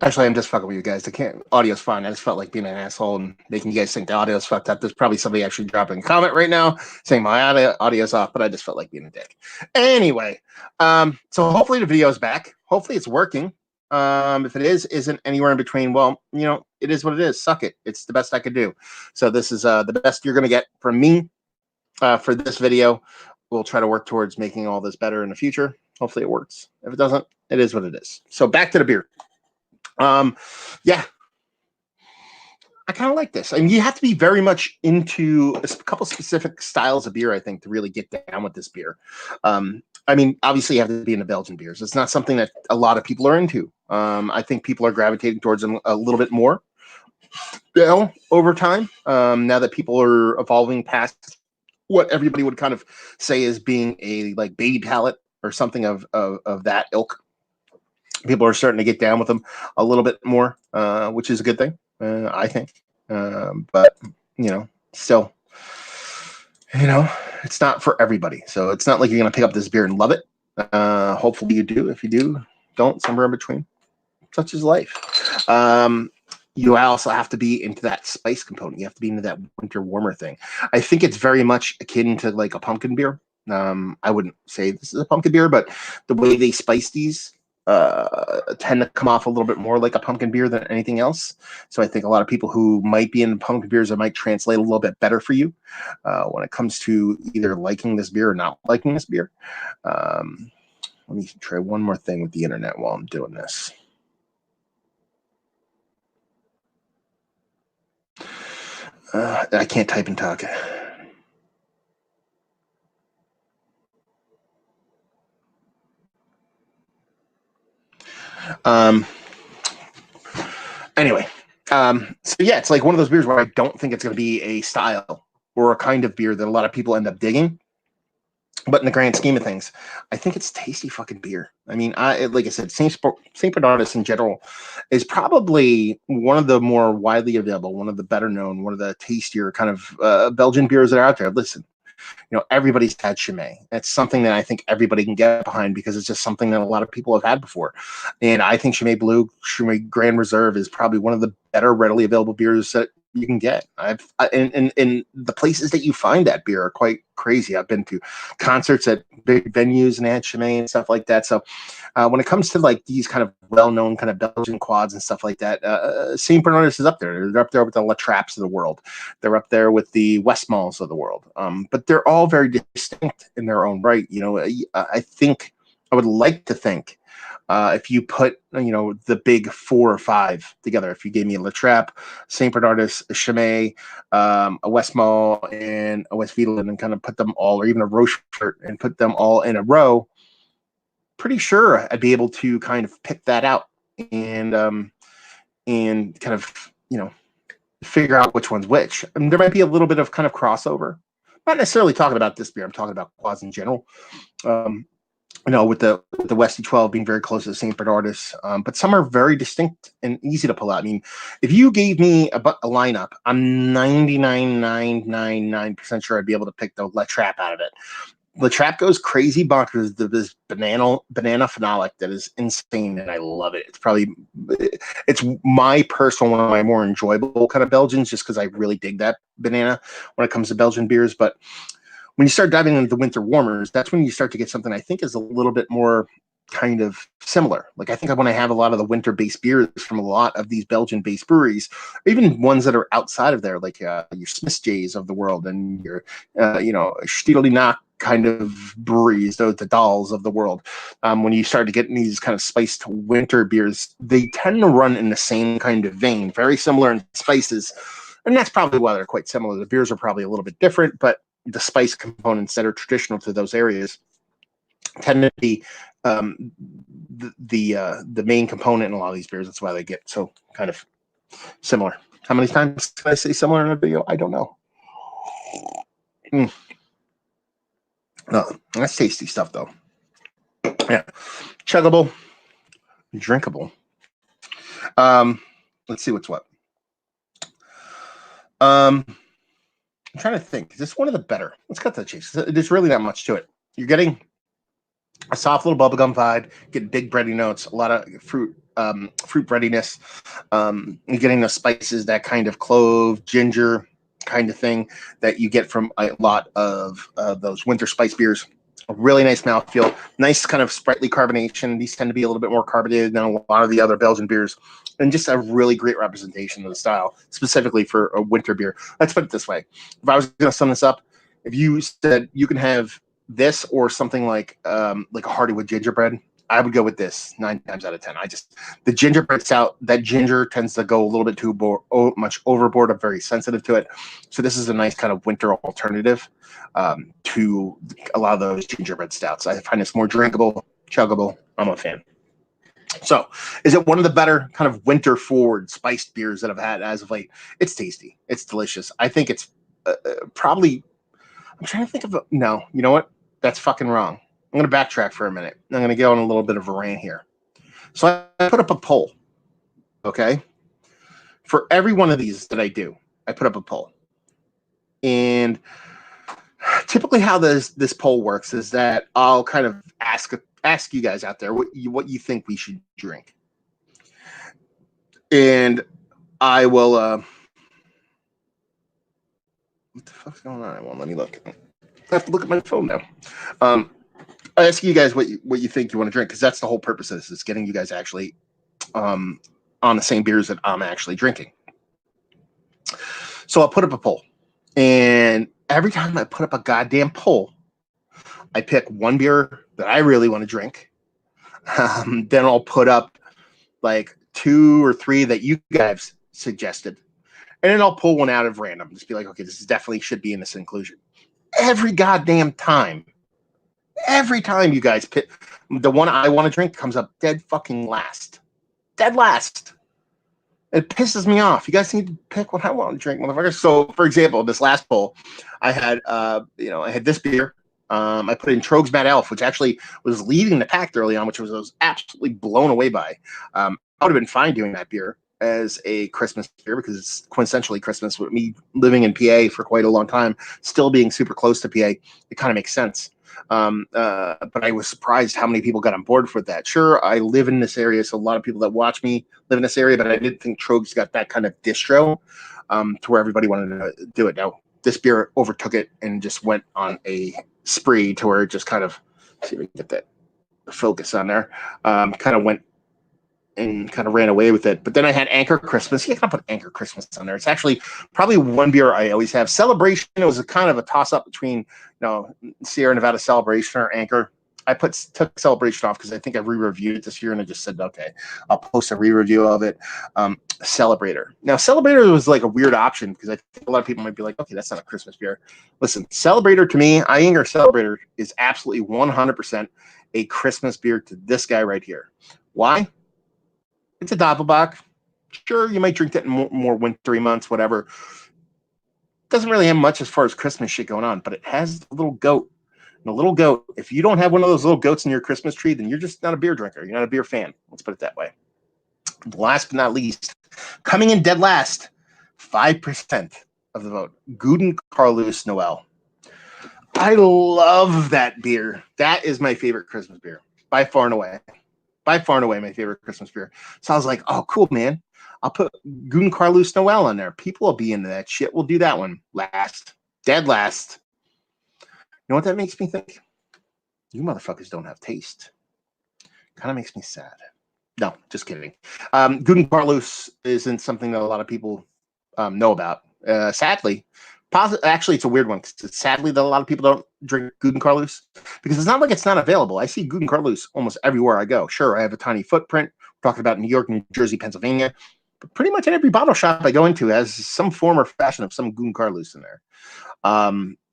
Actually, I'm just fucking with you guys. I can't. Audio's fine. I just felt like being an asshole and making you guys think the audio's fucked up. There's probably somebody actually dropping a comment right now saying my audio's off, but I just felt like being a dick. Anyway, so hopefully the video's back. Hopefully it's working. If it isn't anywhere in between, well, it is what it is. Suck it. It's the best I could do. So this is the best you're gonna get from me for this video. We'll try to work towards making all this better in the future. Hopefully it works. If it doesn't, it is what it is. So back to the beer. Yeah, I kind of like this. I mean, you have to be very much into a couple specific styles of beer, I think, to really get down with this beer. I mean, obviously, you have to be into Belgian beers. It's not something that a lot of people are into. I think people are gravitating towards them a little bit more, over time. Now that people are evolving past what everybody would kind of say is being a like baby palate or something of that ilk. People are starting to get down with them a little bit more, which is a good thing, I think. But still, it's not for everybody. So it's not like you're going to pick up this beer and love it. Hopefully you do. If you do, don't. Somewhere in between. Such is life. You also have to be into that spice component. You have to be into that winter warmer thing. I think it's very much akin to like a pumpkin beer. I wouldn't say this is a pumpkin beer, but the way they spice these tend to come off a little bit more like a pumpkin beer than anything else. So I think a lot of people who might be in pumpkin beers, it might translate a little bit better for you when it comes to either liking this beer or not liking this beer. Let me try one more thing with the internet while I'm doing this. I can't type and talk. Anyway, so yeah, it's like one of those beers where I don't think it's going to be a style or a kind of beer that a lot of people end up digging. But in the grand scheme of things, I think it's tasty fucking beer. I mean, like I said, Saint Bernardus in general is probably one of the more widely available, one of the better known, one of the tastier kind of Belgian beers that are out there. Listen, everybody's had Chimay. It's something that I think everybody can get behind because it's just something that a lot of people have had before. And I think Chimay Blue, Chimay Grand Reserve is probably one of the better readily available beers that you can get. And the places that you find that beer are quite crazy. I've been to concerts at big venues and at Chimay and stuff like that. So when it comes to like these kind of well-known kind of Belgian quads and stuff like that, St. Bernardus is up there. They're up there with the La Trappes of the world. They're up there with the Westmalls of the world. But they're all very distinct in their own right. I think I would like to think if you put the big 4 or 5 together, if you gave me a La Trappe, St. Bernardus, a Chimay, a Westmall, and a Westfalen, and kind of put them all, or even a Rochefort, and put them all in a row, pretty sure I'd be able to kind of pick that out and kind of figure out which one's which. I mean, there might be a little bit of kind of crossover. Not necessarily talking about this beer. I'm talking about quads in general. With the Westy 12 being very close to St. Bernardus, but some are very distinct and easy to pull out. I mean, if you gave me a lineup, I'm 99.999% sure I'd be able to pick the La Trappe out of it. La Trappe goes crazy bonkers. This banana phenolic that is insane, and I love it. It's my personal, one of my more enjoyable kind of Belgians, just because I really dig that banana when it comes to Belgian beers. But when you start diving into the winter warmers, that's when you start to get something I think is a little bit more kind of similar. Like I think when I have a lot of the winter-based beers from a lot of these Belgian-based breweries, even ones that are outside of there, like your Smith Jays of the world and your Stiedelinack kind of breweries, the Dolls of the world. When you start to get in these kind of spiced winter beers, they tend to run in the same kind of vein, very similar in spices. And that's probably why they're quite similar. The beers are probably a little bit different, but the spice components that are traditional to those areas tend to be the main component in a lot of these beers. That's why they get so kind of similar. How many times can I say similar in a video? I don't know. No, that's tasty stuff, though. Yeah, chuggable, drinkable. Let's see what's what. I'm trying to think. Is this one of the better? Let's cut to the chase. There's really not much to it. You're getting a soft little bubblegum vibe, getting big bready notes, a lot of fruit breadiness. You're getting the spices, that kind of clove, ginger kind of thing that you get from a lot of those winter spice beers. A really nice mouthfeel, nice kind of sprightly carbonation. These tend to be a little bit more carbonated than a lot of the other Belgian beers, and just a really great representation of the style, specifically for a winter beer. Let's put it this way: if I was going to sum this up, if you said you can have this or something like a Hardywood gingerbread, I would go with this 9 times out of 10. The gingerbread stout, that ginger tends to go a little bit too much overboard. I'm very sensitive to it. So this is a nice kind of winter alternative to a lot of those gingerbread stouts. I find it's more drinkable, chuggable. I'm a fan. So, is it one of the better kind of winter forward spiced beers that I've had as of late? It's tasty. It's delicious. I think it's probably. I'm trying to think of no. You know what? That's fucking wrong. I'm going to backtrack for a minute. I'm going to go on a little bit of a rant here. So I put up a poll. Okay. For every one of these that I do, I put up a poll. And typically how this poll works is that I'll kind of ask you guys out there what you think we should drink. And I will what the fuck's going on? Well, let me look. I have to look at my phone now. I ask you guys what you think you want to drink, because that's the whole purpose of this, is getting you guys actually on the same beers that I'm actually drinking. So I'll put up a poll, and every time I put up a goddamn poll, I pick one beer that I really want to drink. Then I'll put up like 2 or 3 that you guys suggested, and then I'll pull one out of random. Just be like, okay, this definitely should be in this inclusion. Every goddamn time you guys pick the one I want to drink, comes up dead fucking last. Dead last. It pisses me off. You guys need to pick what I want to drink, motherfuckers. So, for example, this last poll, I had I had this beer. I put in Trogs Mad Elf, which actually was leading the pack early on, which I was absolutely blown away by. I would have been fine doing that beer as a Christmas beer, because it's quintessentially Christmas. With me living in PA for quite a long time, still being super close to PA, it kind of makes sense. But I was surprised how many people got on board for that. Sure, I live in this area, so a lot of people that watch me live in this area, but I didn't think Trogs got that kind of distro to where everybody wanted to do it. Now, this beer overtook it and just went on a spree to where it just kind of, see if we can get that focus on there, kind of went and kind of ran away with it. But then I had Anchor Christmas. Yeah, I can put Anchor Christmas on there. It's actually probably one beer I always have. Celebration, it was a kind of a toss-up between, Sierra Nevada Celebration or Anchor. I took Celebration off because I think I re-reviewed it this year, and I just said, okay, I'll post a re-review of it. Celebrator. Now, Celebrator was like a weird option, because I think a lot of people might be like, okay, that's not a Christmas beer. Listen, Celebrator to me, Iinger Celebrator is absolutely 100% a Christmas beer to this guy right here. Why? It's a Doppelbock. Sure, you might drink that in more wintry months, whatever. Doesn't really have much as far as Christmas shit going on, but it has a little goat. And a little goat, if you don't have one of those little goats in your Christmas tree, then you're just not a beer drinker. You're not a beer fan. Let's put it that way. Last but not least, coming in dead last, 5% of the vote, Guten Carlus Noel. I love that beer. That is my favorite Christmas beer, by far and away. By far and away my favorite Christmas beer. So I was like, oh, cool, man. I'll put Guten Carlus Noel on there. People will be into that shit. We'll do that one last. Dead last. You know what that makes me think? You motherfuckers don't have taste. Kind of makes me sad. No, just kidding. Guten Carlus isn't something that a lot of people know about. Sadly. Actually, it's a weird one. Sadly, that a lot of people don't drink Guten Carlus, because it's not like it's not available. I see Guten Carlus almost everywhere I go. Sure, I have a tiny footprint. We're talking about New York, New Jersey, Pennsylvania. But pretty much in every bottle shop I go into has some form or fashion of some Guten Carlus in there.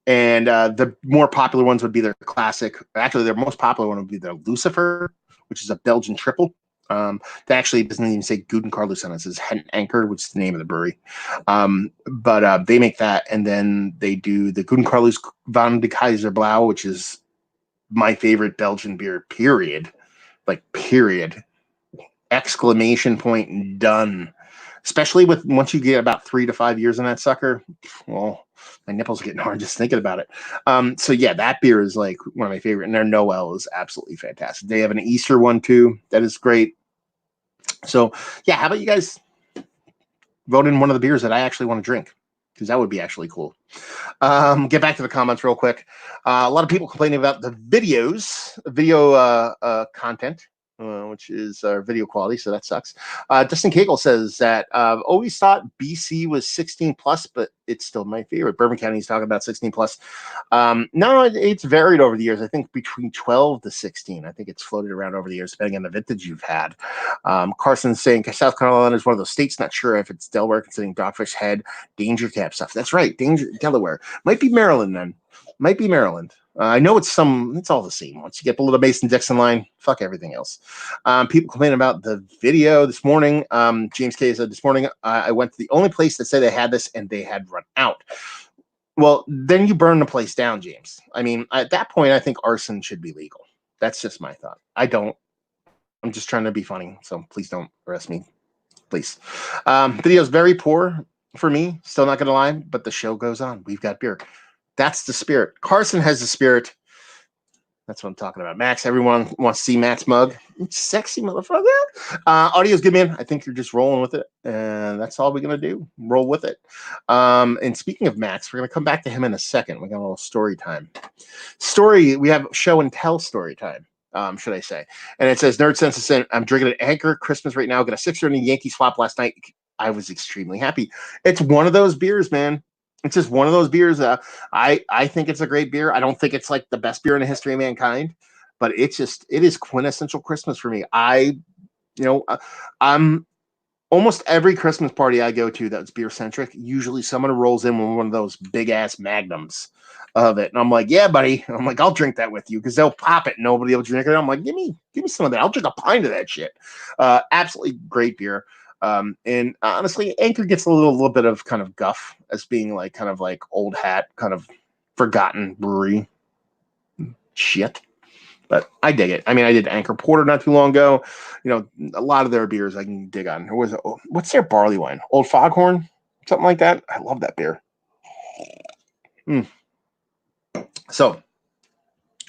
And the more popular ones would be their classic. Actually, their most popular one would be their Lucifer, which is a Belgian triple. That actually doesn't even say Guten Carlus on it. It says Het Anchor, which is the name of the brewery. But they make that, and then they do the Guten Carlus van de Kaiserblau, which is my favorite Belgian beer, period. Like, period. Exclamation point, done. Especially with once you get about 3 to 5 years in that sucker, well, My nipples are getting hard just thinking about it. So yeah, that beer is like one of my favorite, and their Noel is absolutely fantastic. They have an Easter one too that is great. So yeah, how about you guys vote in one of the beers that I actually want to drink? Because that would be actually cool. Get back to the comments real quick. A lot of people complaining about the video content, which is video quality, so that sucks. Dustin Cagle says that always thought BC was 16 plus, but it's still my favorite. Bourbon County's talking about 16 plus. No, it's varied over the years. I think between 12 to 16. I think it's floated around over the years, depending on the vintage you've had. Carson's saying South Carolina is one of those states. Not sure if it's Delaware, considering Dogfish Head, Danger Cab stuff. That's right, Delaware. Might be Maryland then. Might be Maryland. I know it's all the same. Once you get the little Mason-Dixon line, fuck everything else. People complaining about the video this morning. James K said this morning, I went to the only place that said they had this and they had run out. Well, then you burn the place down, James. I mean, at that point, I think arson should be legal. That's just my thought. I'm just trying to be funny, so please don't arrest me, please. Video's very poor for me, still not going to lie, but the show goes on. We've got beer. That's the spirit. Carson has the spirit. That's what I'm talking about. Max, everyone wants to see Max mug. Sexy motherfucker. Audio's good, man. I think you're just rolling with it. And that's all we're going to do. Roll with it. And speaking of Max, we're going to come back to him in a second. We got a little story time. We have show and tell story time, should I say. And it says, Nerd Sense said, I'm drinking an Anchor Christmas right now. Got a 6er in the Yankee swap last night. I was extremely happy. It's one of those beers, man. It's just one of those beers. I think it's a great beer. I don't think it's like the best beer in the history of mankind, but it is quintessential Christmas for me. I'm almost every Christmas party I go to that's beer centric. Usually someone rolls in with one of those big ass magnums of it, and I'm like, yeah, buddy. I'm like, I'll drink that with you because they'll pop it. Nobody will drink it. I'm like, give me some of that. I'll drink a pint of that shit. Absolutely great beer. And honestly, Anchor gets a little bit of kind of guff as being like kind of like old hat, kind of forgotten brewery shit. But I dig it. I mean, I did Anchor Porter not too long ago. You know, a lot of their beers I can dig on. What's their barley wine? Old Foghorn? Something like that. I love that beer. So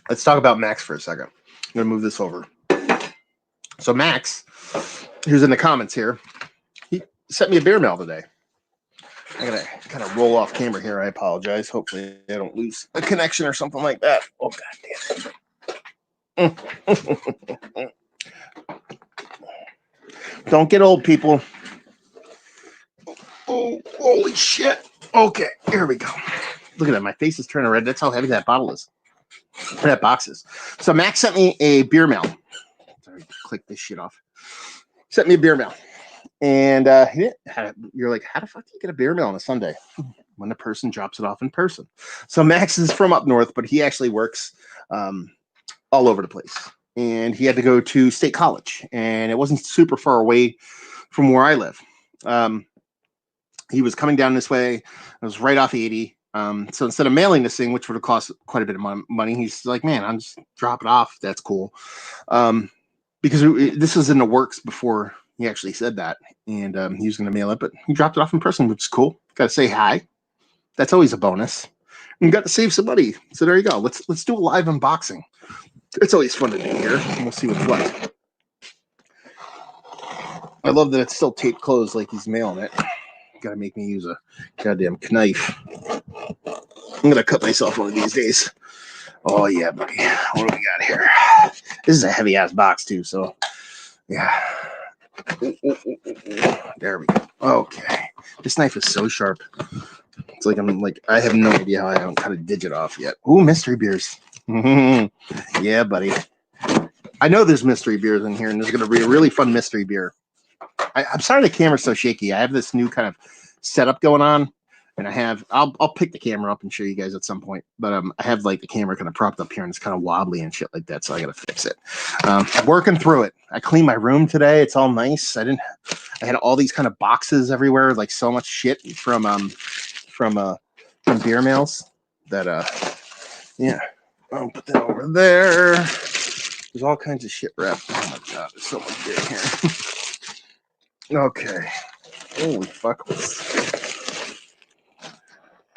let's talk about Max for a second. I'm going to move this over. So Max, who's in the comments here, he sent me a beer mail today. I gotta kind of roll off camera here. I apologize. Hopefully I don't lose a connection or something like that. Oh, god damn. Don't get old, people. Oh, holy shit. Okay, here we go. Look at that. My face is turning red. That's how heavy that bottle is. That box is. So Max sent me a beer mail. Sorry, click this shit off. Sent me a beer mail. And you're like, how the fuck do you get a beer mail on a Sunday? When the person drops it off in person. So Max is from up north, but he actually works all over the place. And he had to go to State College. And it wasn't super far away from where I live. He was coming down this way. It was right off 80. So instead of mailing this thing, which would have cost quite a bit of money, he's like, man, I'll just drop it off. That's cool. Because this was in the works before he actually said that. And he was going to mail it, but he dropped it off in person, which is cool. Got to say hi. That's always a bonus. And got to save some money. So there you go. Let's do a live unboxing. It's always fun to do here. And we'll see what's what. I love that it's still taped closed like he's mailing it. Got to make me use a goddamn knife. I'm going to cut myself one of these days. Oh, yeah, buddy. What do we got here? This is a heavy-ass box, too, so, yeah. There we go. Okay. This knife is so sharp. It's like I have no idea how I haven't cut a digit off yet. Ooh, mystery beers. Yeah, buddy. I know there's mystery beers in here, and there's going to be a really fun mystery beer. I'm sorry the camera's so shaky. I have this new kind of setup going on, and I'll pick the camera up and show you guys at some point. But I have like the camera kind of propped up here, and it's kind of wobbly and shit like that, so I got to fix it. I'm working through it. I cleaned my room today. It's all nice. I had all these kind of boxes everywhere, like so much shit from beer mails that yeah. I'll put that over there. There's all kinds of shit wrapped. Oh my god, there's so much beer here. Okay. Holy fuck.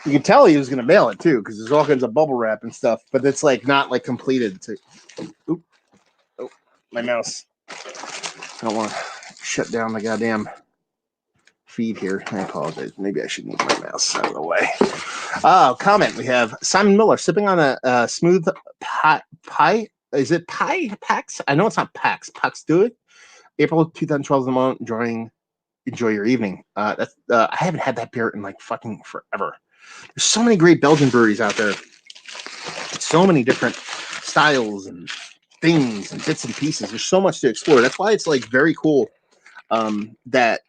You can tell he was going to mail it too, because there's all kinds of bubble wrap and stuff, but it's like not like completed. It's like, oop, oh, my mouse. I don't want to shut down the goddamn feed here. I apologize. Maybe I should move my mouse out of the way. Comment. We have Simon Miller sipping on a smooth pie. Is it pie? Pax? I know it's not Pax. Pax do it. April 2012 in the moment. Enjoy your evening. I haven't had that beer in like fucking forever. There's so many great Belgian breweries out there. So many different styles and things and bits and pieces. There's so much to explore. That's why it's like very cool that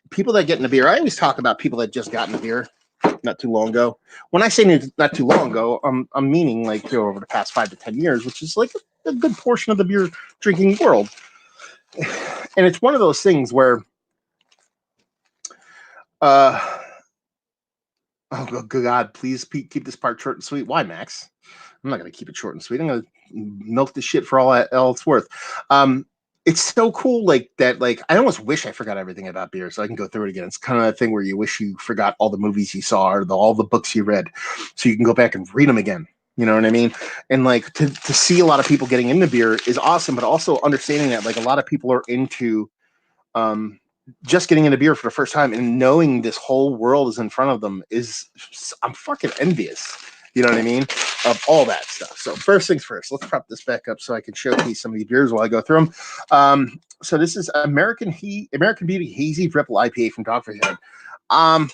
people that get in a beer. I always talk about people that just got in a beer not too long ago. When I say not too long ago, I'm meaning like over the past 5 to 10 years, which is like a good portion of the beer drinking world. And it's one of those things where oh good God, please keep this part short and sweet. Why, Max? I'm not going to keep it short and sweet. I'm going to milk the shit for all it's worth. It's so cool like that. Like, I almost wish I forgot everything about beer so I can go through it again. It's kind of a thing where you wish you forgot all the movies you saw or all the books you read so you can go back and read them again. You know what I mean? And like to see a lot of people getting into beer is awesome, but also understanding that like a lot of people are into just getting into beer for the first time and knowing this whole world is in front of them I'm fucking envious. You know what I mean? Of all that stuff. So first things first, let's prop this back up so I can showcase some of these beers while I go through them. So this is American Beauty Hazy Ripple IPA from Dogfish Head. I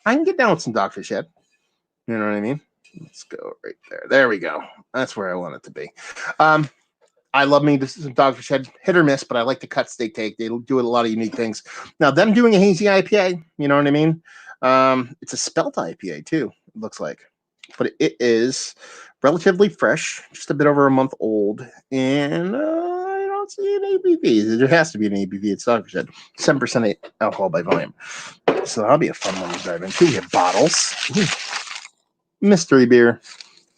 can get down with some Dogfish Head. You know what I mean? Let's go right there. There we go. That's where I want it to be. I love me this is a Dogfish Head, hit or miss, but I like the cut steak take. They do a lot of unique things. Now, them doing a hazy IPA, you know what I mean? It's a spelt IPA too, it looks like. But it is relatively fresh, just a bit over a month old. And I don't see an ABV. There has to be an ABV. It's Dogfish Head. 7% alcohol by volume. So that'll be a fun one to dive into. We have bottles. Ooh. Mystery beer.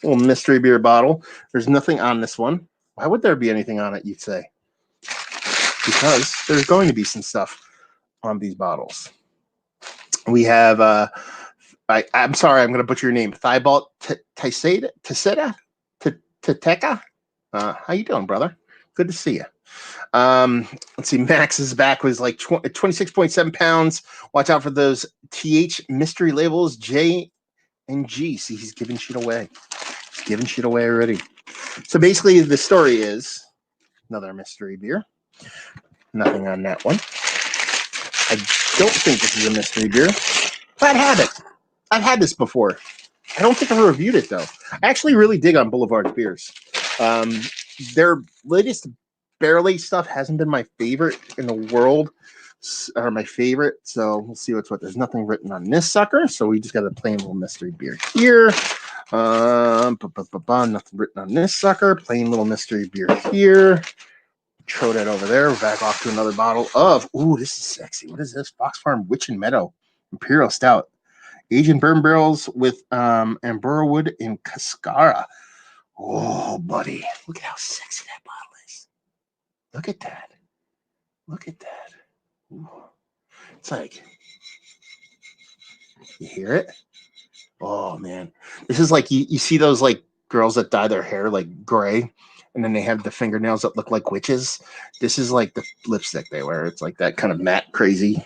A little mystery beer bottle. There's nothing on this one. Why would there be anything on it, you'd say? Because there's going to be some stuff on these bottles. We have, I'm sorry, I'm going to butcher your name. Thibault Teseda? Teteca? How you doing, brother? Good to see you. Let's see, Max's back was like 26.7 pounds. Watch out for those TH mystery labels, J and G. See, he's giving shit away. He's giving shit away already. So basically, the story is another mystery beer. Nothing on that one. I don't think this is a mystery beer. Bad habit. I've had this before. I don't think I reviewed it, though. I actually really dig on Boulevard's beers. Their latest barrel-aged stuff hasn't been my favorite in the world, or my favorite, so we'll see what's what. There's nothing written on this sucker, so we just got a plain little mystery beer here. Nothing written on this sucker. Plain little mystery beer here. Throw that over there. We're back off to another bottle of. Ooh, this is sexy. What is this? Fox Farm Witch and Meadow Imperial Stout. Aged bourbon barrels with Ambura wood and Cascara. Oh, buddy. Look at how sexy that bottle is. Look at that. Look at that. Ooh. It's like, you hear it? Oh, man. This is like, you see those like girls that dye their hair like gray, and then they have the fingernails that look like witches. This is like the lipstick they wear. It's like that kind of matte crazy,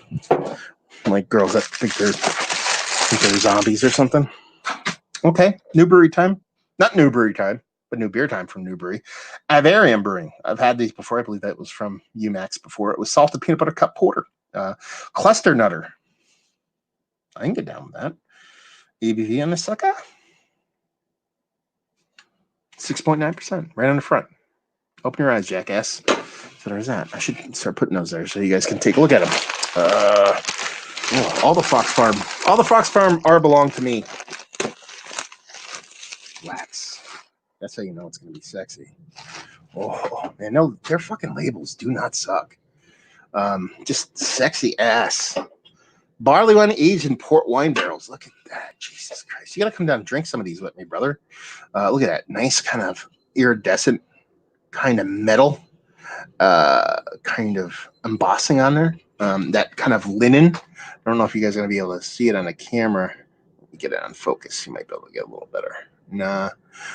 like girls that think they're zombies or something. Okay, new brewery time. Not new brewery time, but new beer time from Newbury. Avarium Brewing. I've had these before. I believe that was from UMax before. It was salted peanut butter cup porter. Cluster Nutter. I can get down with that. ABV on this sucker? 6.9%, right on the front. Open your eyes, jackass. So there's that. I should start putting those there so you guys can take a look at them. All the Fox Farm are belong to me. Wax. That's how you know it's going to be sexy. Oh, man, no, their fucking labels do not suck. Just sexy ass. Barley wine aged in port wine barrels. Look at that. Jesus Christ. You got to come down and drink some of these with me, brother. Look at that. Nice kind of iridescent kind of metal kind of embossing on there. That kind of linen. I don't know if you guys are going to be able to see it on the camera Get it on focus. You might be able to get a little better. Nah,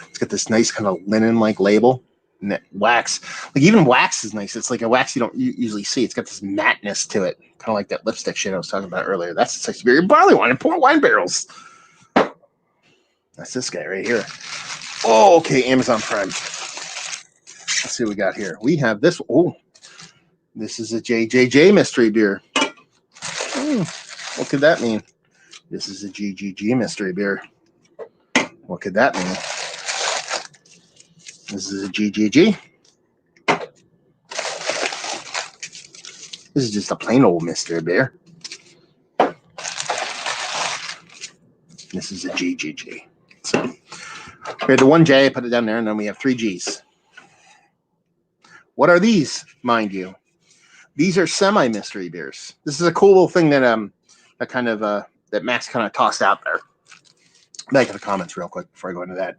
it's got this nice kind of linen-like label. And that wax, like even wax is nice. It's like a wax you don't usually see. It's got this matte-ness to it, kind of like that lipstick shit I was talking about earlier. That's the 60 beer barley wine and port wine barrels. That's this guy right here. Oh, okay, Amazon Prime. Let's see what we got here. We have this. Oh, this is a JJJ mystery beer. What could that mean? This is a GGG mystery beer. What could that mean? This is a GGG. This is just a plain old mystery beer. This is a GGG. So we had the 1J, put it down there, and then we have 3 Gs. What are these, mind you? These are semi-mystery beers. This is a cool little thing that that Max kind of tossed out there. Back in the comments real quick before I go into that.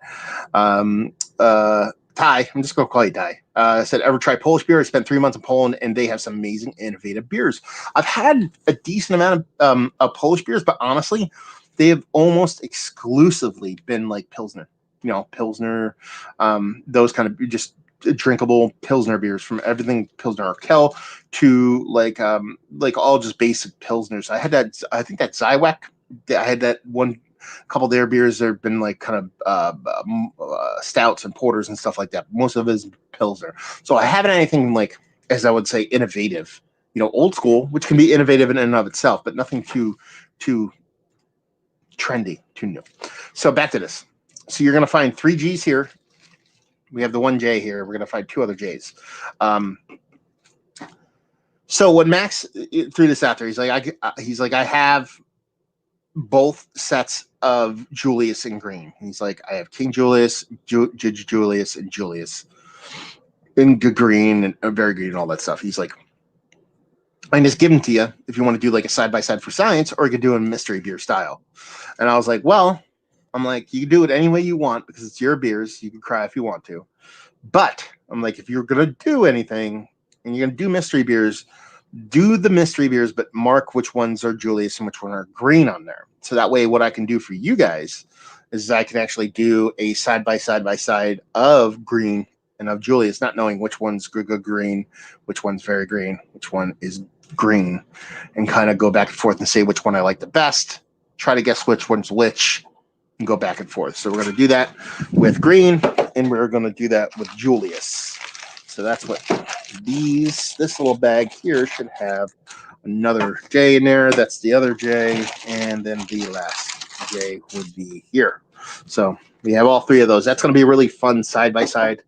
Ty, I'm just going to call you Ty. Said, ever try Polish beer? I spent 3 months in Poland, and they have some amazing, innovative beers. I've had a decent amount of Polish beers, but honestly, they have almost exclusively been like Pilsner. You know, Pilsner, those kind of just drinkable Pilsner beers, from everything Pilsner Urquell to like all just basic Pilsners. I think that Zywek. I had that one. A couple of their beers, there have been like kind of stouts and porters and stuff like that. Most of it is Pilsner. So I haven't anything like, as I would say, innovative. You know, old school, which can be innovative in and of itself, but nothing too trendy, too new. So back to this. So you're going to find 3 Gs here. We have the 1J here. We're going to find 2 other Js. So when Max threw this out there, he's like, I have both sets of Julius in green. He's like, I have King Julius, Julius, and Julius in green and very green and all that stuff. He's like, I can just give them to you if you want to do like a side-by-side for science, or you could do a mystery beer style. And I was like, well, I'm like, you can do it any way you want because it's your beers. You can cry if you want to. But I'm like, if you're going to do anything and you're going to do mystery beers, do the mystery beers, but mark which ones are Julius and which one are green on there. So that way, what I can do for you guys is I can actually do a side-by-side of green and of Julius, not knowing which one's good green, which one's very green, which one is green, and kind of go back and forth and say which one I like the best, try to guess which one's which, and go back and forth. So we're going to do that with green, and we're going to do that with Julius. So that's what this little bag here should have. Another J in there. That's the other J, and then the last J would be here. So we have all 3 of those. That's going to be a really fun side-by-side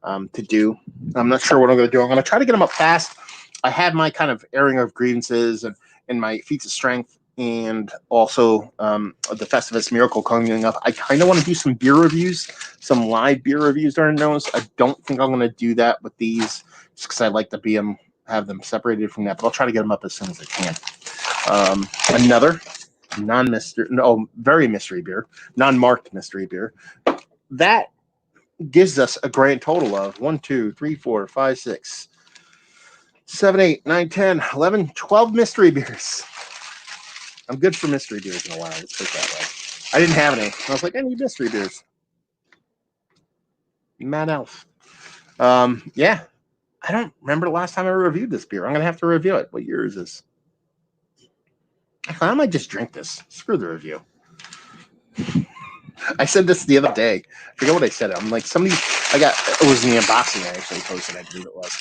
to do. I'm not sure what I'm going to do. I'm going to try to get them up fast. I have my kind of airing of grievances and my feats of strength, and also the Festivus Miracle coming up. I kind of want to do some beer reviews, some live beer reviews during those. I don't think I'm going to do that with these just because I like to have them separated from that, but I'll try to get them up as soon as I can. Another very mystery beer, non-marked mystery beer. That gives us a grand total of 1, 2, 3, 4, 5, 6, 7, 8, 9, 10, 11, 12 mystery beers. I'm good for mystery beers in a while. Let's put it that way. I didn't have any. I was like, I need mystery beers. Mad Elf. Yeah. I don't remember the last time I reviewed this beer. I'm going to have to review it. What year is this? I might just drink this. Screw the review. I said this the other day. I forget what I said. I'm like, it was in the unboxing I actually posted, I believe it was.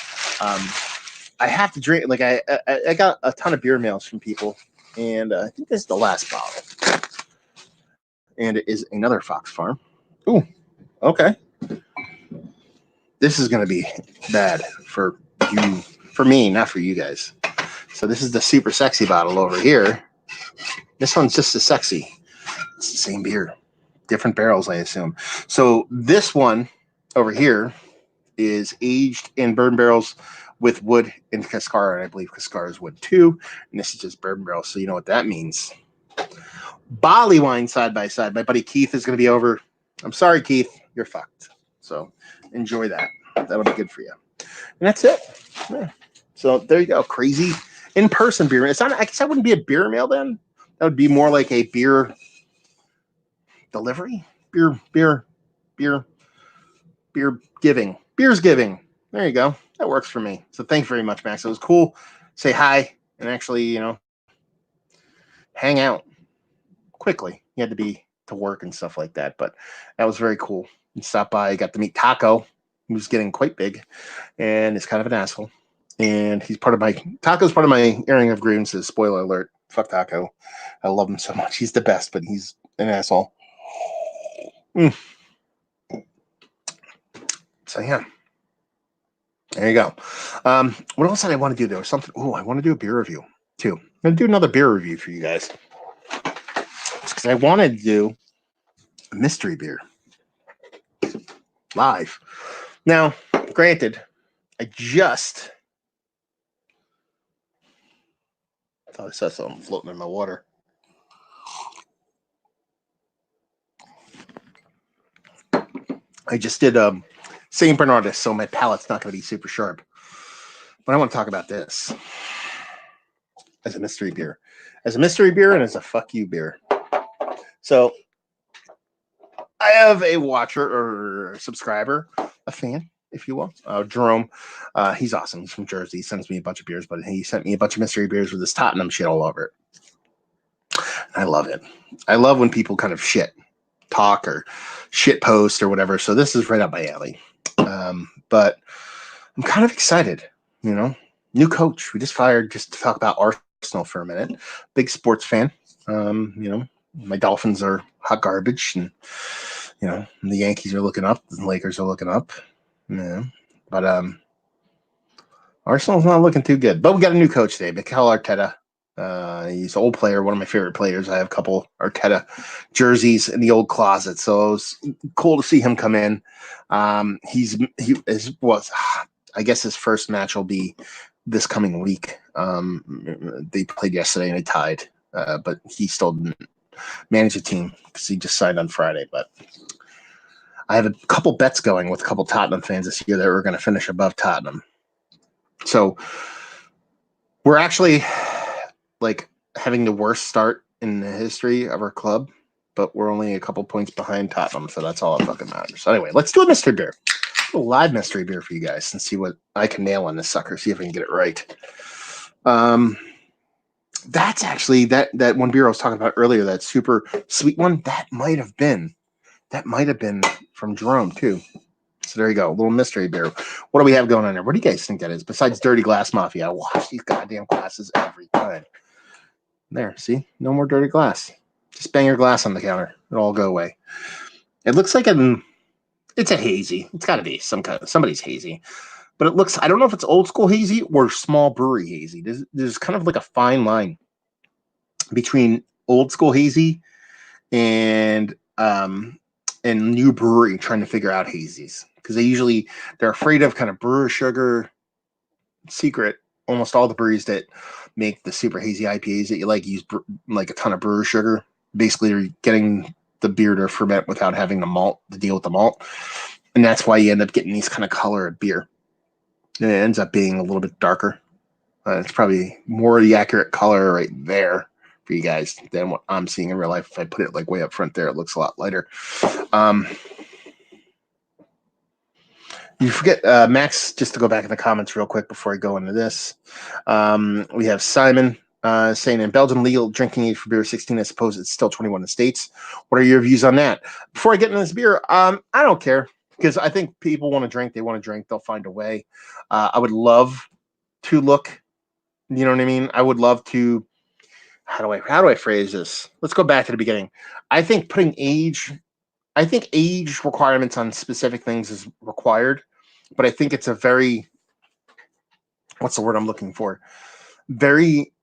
I have to drink, like, I got a ton of beer mails from people, and I think this is the last bottle. And it is another Fox Farm. Ooh, okay. This is going to be bad for me, not for you guys. So this is the super sexy bottle over here. This one's just as sexy. It's the same beer. Different barrels, I assume. So this one over here is aged in bourbon barrels with wood and Cascara, and I believe Cascara is wood too. And this is just bourbon barrels, so you know what that means. Barley wine side by side. My buddy Keith is going to be over. I'm sorry, Keith. You're fucked. So enjoy that. That'll be good for you. And that's it. Yeah. So there you go. Crazy in-person beer. It's not. I guess that wouldn't be a beer mail then. That would be more like a beer delivery, beer giving. Beer's giving. There you go. That works for me. So thanks very much, Max. It was cool. Say hi and actually, hang out quickly. You had to be to work and stuff like that, but that was very cool. You stopped by, got to meet Taco, who's getting quite big and is kind of an asshole. And Taco's part of my airing of grievances. Spoiler alert. Fuck Taco. I love him so much. He's the best, but he's an asshole. So yeah. There you go. What else did I want to do? There was something. Oh, I want to do a beer review too. I'm going to do another beer review for you guys. Because I wanted to do a mystery beer live. Now, granted, I just thought I saw something floating in my water. I just did St. Bernardus, so my palate's not going to be super sharp. But I want to talk about this as a mystery beer. As a mystery beer and as a fuck you beer. So, I have a watcher or a subscriber, a fan, if you will, Jerome. He's awesome. He's from Jersey. He sends me a bunch of beers, but he sent me a bunch of mystery beers with this Tottenham shit all over it. I love it. I love when people kind of talk or shit post or whatever. So this is right up my alley. But I'm kind of excited, New coach. We just fired just to talk about Arsenal for a minute. Big sports fan. My Dolphins are hot garbage, and the Yankees are looking up, the Lakers are looking up. But Arsenal's not looking too good. But we got a new coach today, Mikel Arteta. He's an old player, one of my favorite players. I have a couple Arteta jerseys in the old closet, so it was cool to see him come in. I guess his first match will be this coming week. They played yesterday and they tied, but he still didn't manage a team because he just signed on Friday. But I have a couple bets going with a couple Tottenham fans this year that we're going to finish above Tottenham. So we're actually having the worst start in the history of our club, but we're only a couple points behind Tottenham, so that's all that fucking matters. So anyway, let's do a mystery beer. A live mystery beer for you guys and see what I can nail on this sucker, see if I can get it right. That's actually that one beer I was talking about earlier, that super sweet one, that might have been from Jerome too. So there you go, a little mystery beer. What do we have going on there? What do you guys think that is? Besides Dirty Glass Mafia, I wash these goddamn glasses every time. There, see? No more dirty glass. Just bang your glass on the counter. It'll all go away. It looks like it's a hazy. It's got to be somebody's hazy. But it looks, I don't know if it's old school hazy or small brewery hazy. There's kind of like a fine line between old school hazy and new brewery trying to figure out hazies. Because they're afraid of kind of brewer sugar secret. Almost all the breweries that make the super hazy IPAs that you use like a ton of brewer sugar. Basically, you're getting the beer to ferment without having to deal with the malt. And that's why you end up getting these kind of color of beer. And it ends up being a little bit darker. It's probably more the accurate color right there for you guys than what I'm seeing in real life. If I put it way up front there, it looks a lot lighter. You forget, Max, just to go back in the comments real quick before I go into this. We have Simon saying, in Belgium, legal drinking age for beer 16. I suppose it's still 21 in the States. What are your views on that? Before I get into this beer, I don't care, because I think people want to drink. They want to drink. They'll find a way. I would love to look, you know what I mean? I would love to, how do I phrase this? Let's go back to the beginning. I think age requirements on specific things is required. But I think it's a very, what's the word I'm looking for? Very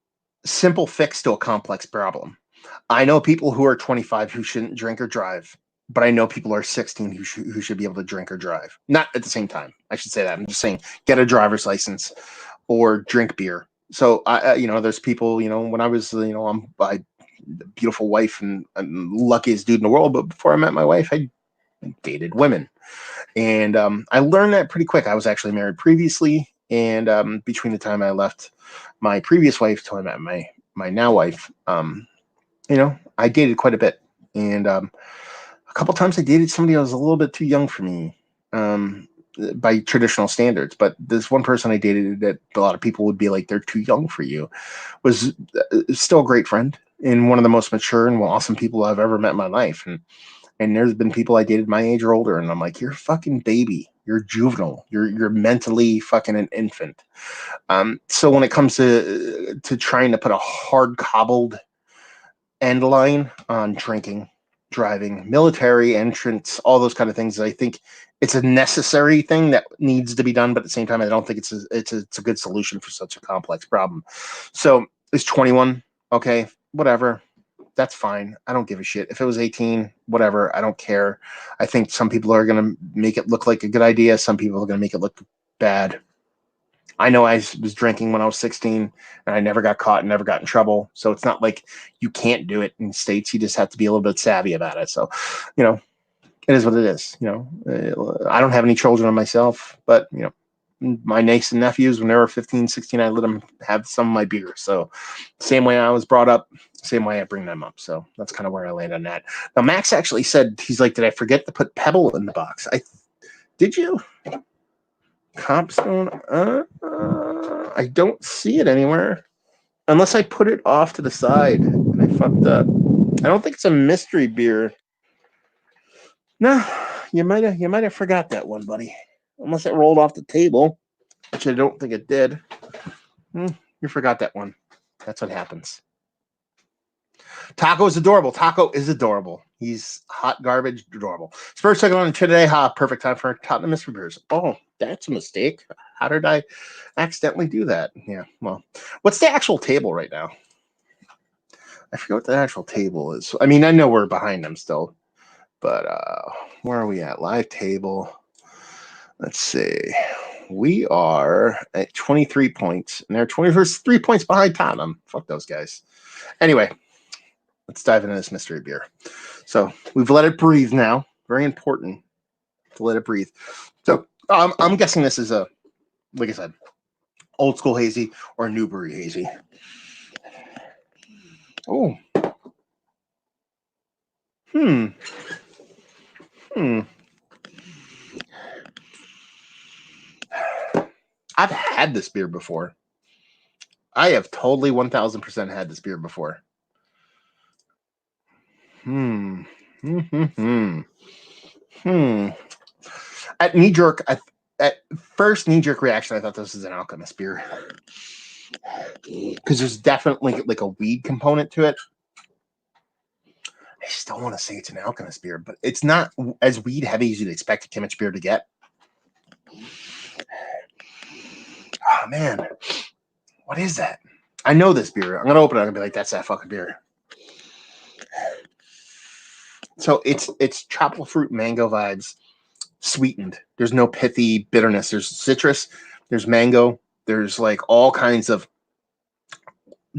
simple fix to a complex problem. I know people who are 25 who shouldn't drink or drive, but I know people who are 16 who should be able to drink or drive. Not at the same time. I should say that. I'm just saying, get a driver's license or drink beer. So there's people, when I was, I'm a beautiful wife and luckiest dude in the world. But before I met my wife, I dated women. And I learned that pretty quick. I was actually married previously. And between the time I left my previous wife till I met my now wife, I dated quite a bit. And couple times I dated somebody that was a little bit too young for me, by traditional standards. But this one person I dated that a lot of people would be like, they're too young for you, was still a great friend and one of the most mature and awesome people I've ever met in my life. And there's been people I dated my age or older, and I'm like, you're a fucking baby. You're juvenile. You're mentally fucking an infant. So when it comes to trying to put a hard cobbled end line on drinking, driving, military entrance, all those kind of things, I think it's a necessary thing that needs to be done. But at the same time, I don't think it's a good solution for such a complex problem. So is 21 okay? Whatever. That's fine. I don't give a shit. If it was 18, whatever, I don't care. I think some people are going to make it look like a good idea. Some people are going to make it look bad. I know I was drinking when I was 16 and I never got caught and never got in trouble. So it's not like you can't do it in States. You just have to be a little bit savvy about it. So, it is what it is. I don't have any children myself, but, my niece and nephews, when they were 15, 16, I let them have some of my beer. So same way I was brought up, same way I bring them up. So that's kind of where I land on that. Now, Max actually said, he's like, did I forget to put Pebble in the box? Did you? Copstone? I don't see it anywhere. Unless I put it off to the side and I fucked up. I don't think it's a mystery beer. No, you might have forgot that one, buddy. Unless it rolled off the table, which I don't think it did. You forgot that one. That's what happens. Taco is adorable. Taco is adorable. He's hot garbage, adorable. Spurs taking on today. Perfect time for Tottenham mystery beers. Oh, that's a mistake. How did I accidentally do that? Yeah, well, what's the actual table right now? I forget what the actual table is. I mean, I know we're behind them still, but where are we at? Live table. Let's see. We are at 23 points, and they're 23 points behind Tottenham. Fuck those guys. Anyway, let's dive into this mystery beer. So we've let it breathe now. Very important to let it breathe. So I'm guessing this is like I said, old school hazy or new brewery hazy. Oh. Hmm. I've had this beer before. I have totally 1000% had this beer before. Hmm. At first knee jerk reaction, I thought this was an Alchemist beer because there's definitely like a weed component to it. I still want to say it's an Alchemist beer, but it's not as weed heavy as you'd expect a Kimmich beer to get. Oh man, what is that? I know this beer. I'm gonna open it and be like, "That's that fucking beer." So it's tropical fruit mango vibes, sweetened. There's no pithy bitterness. There's citrus. There's mango. There's like all kinds of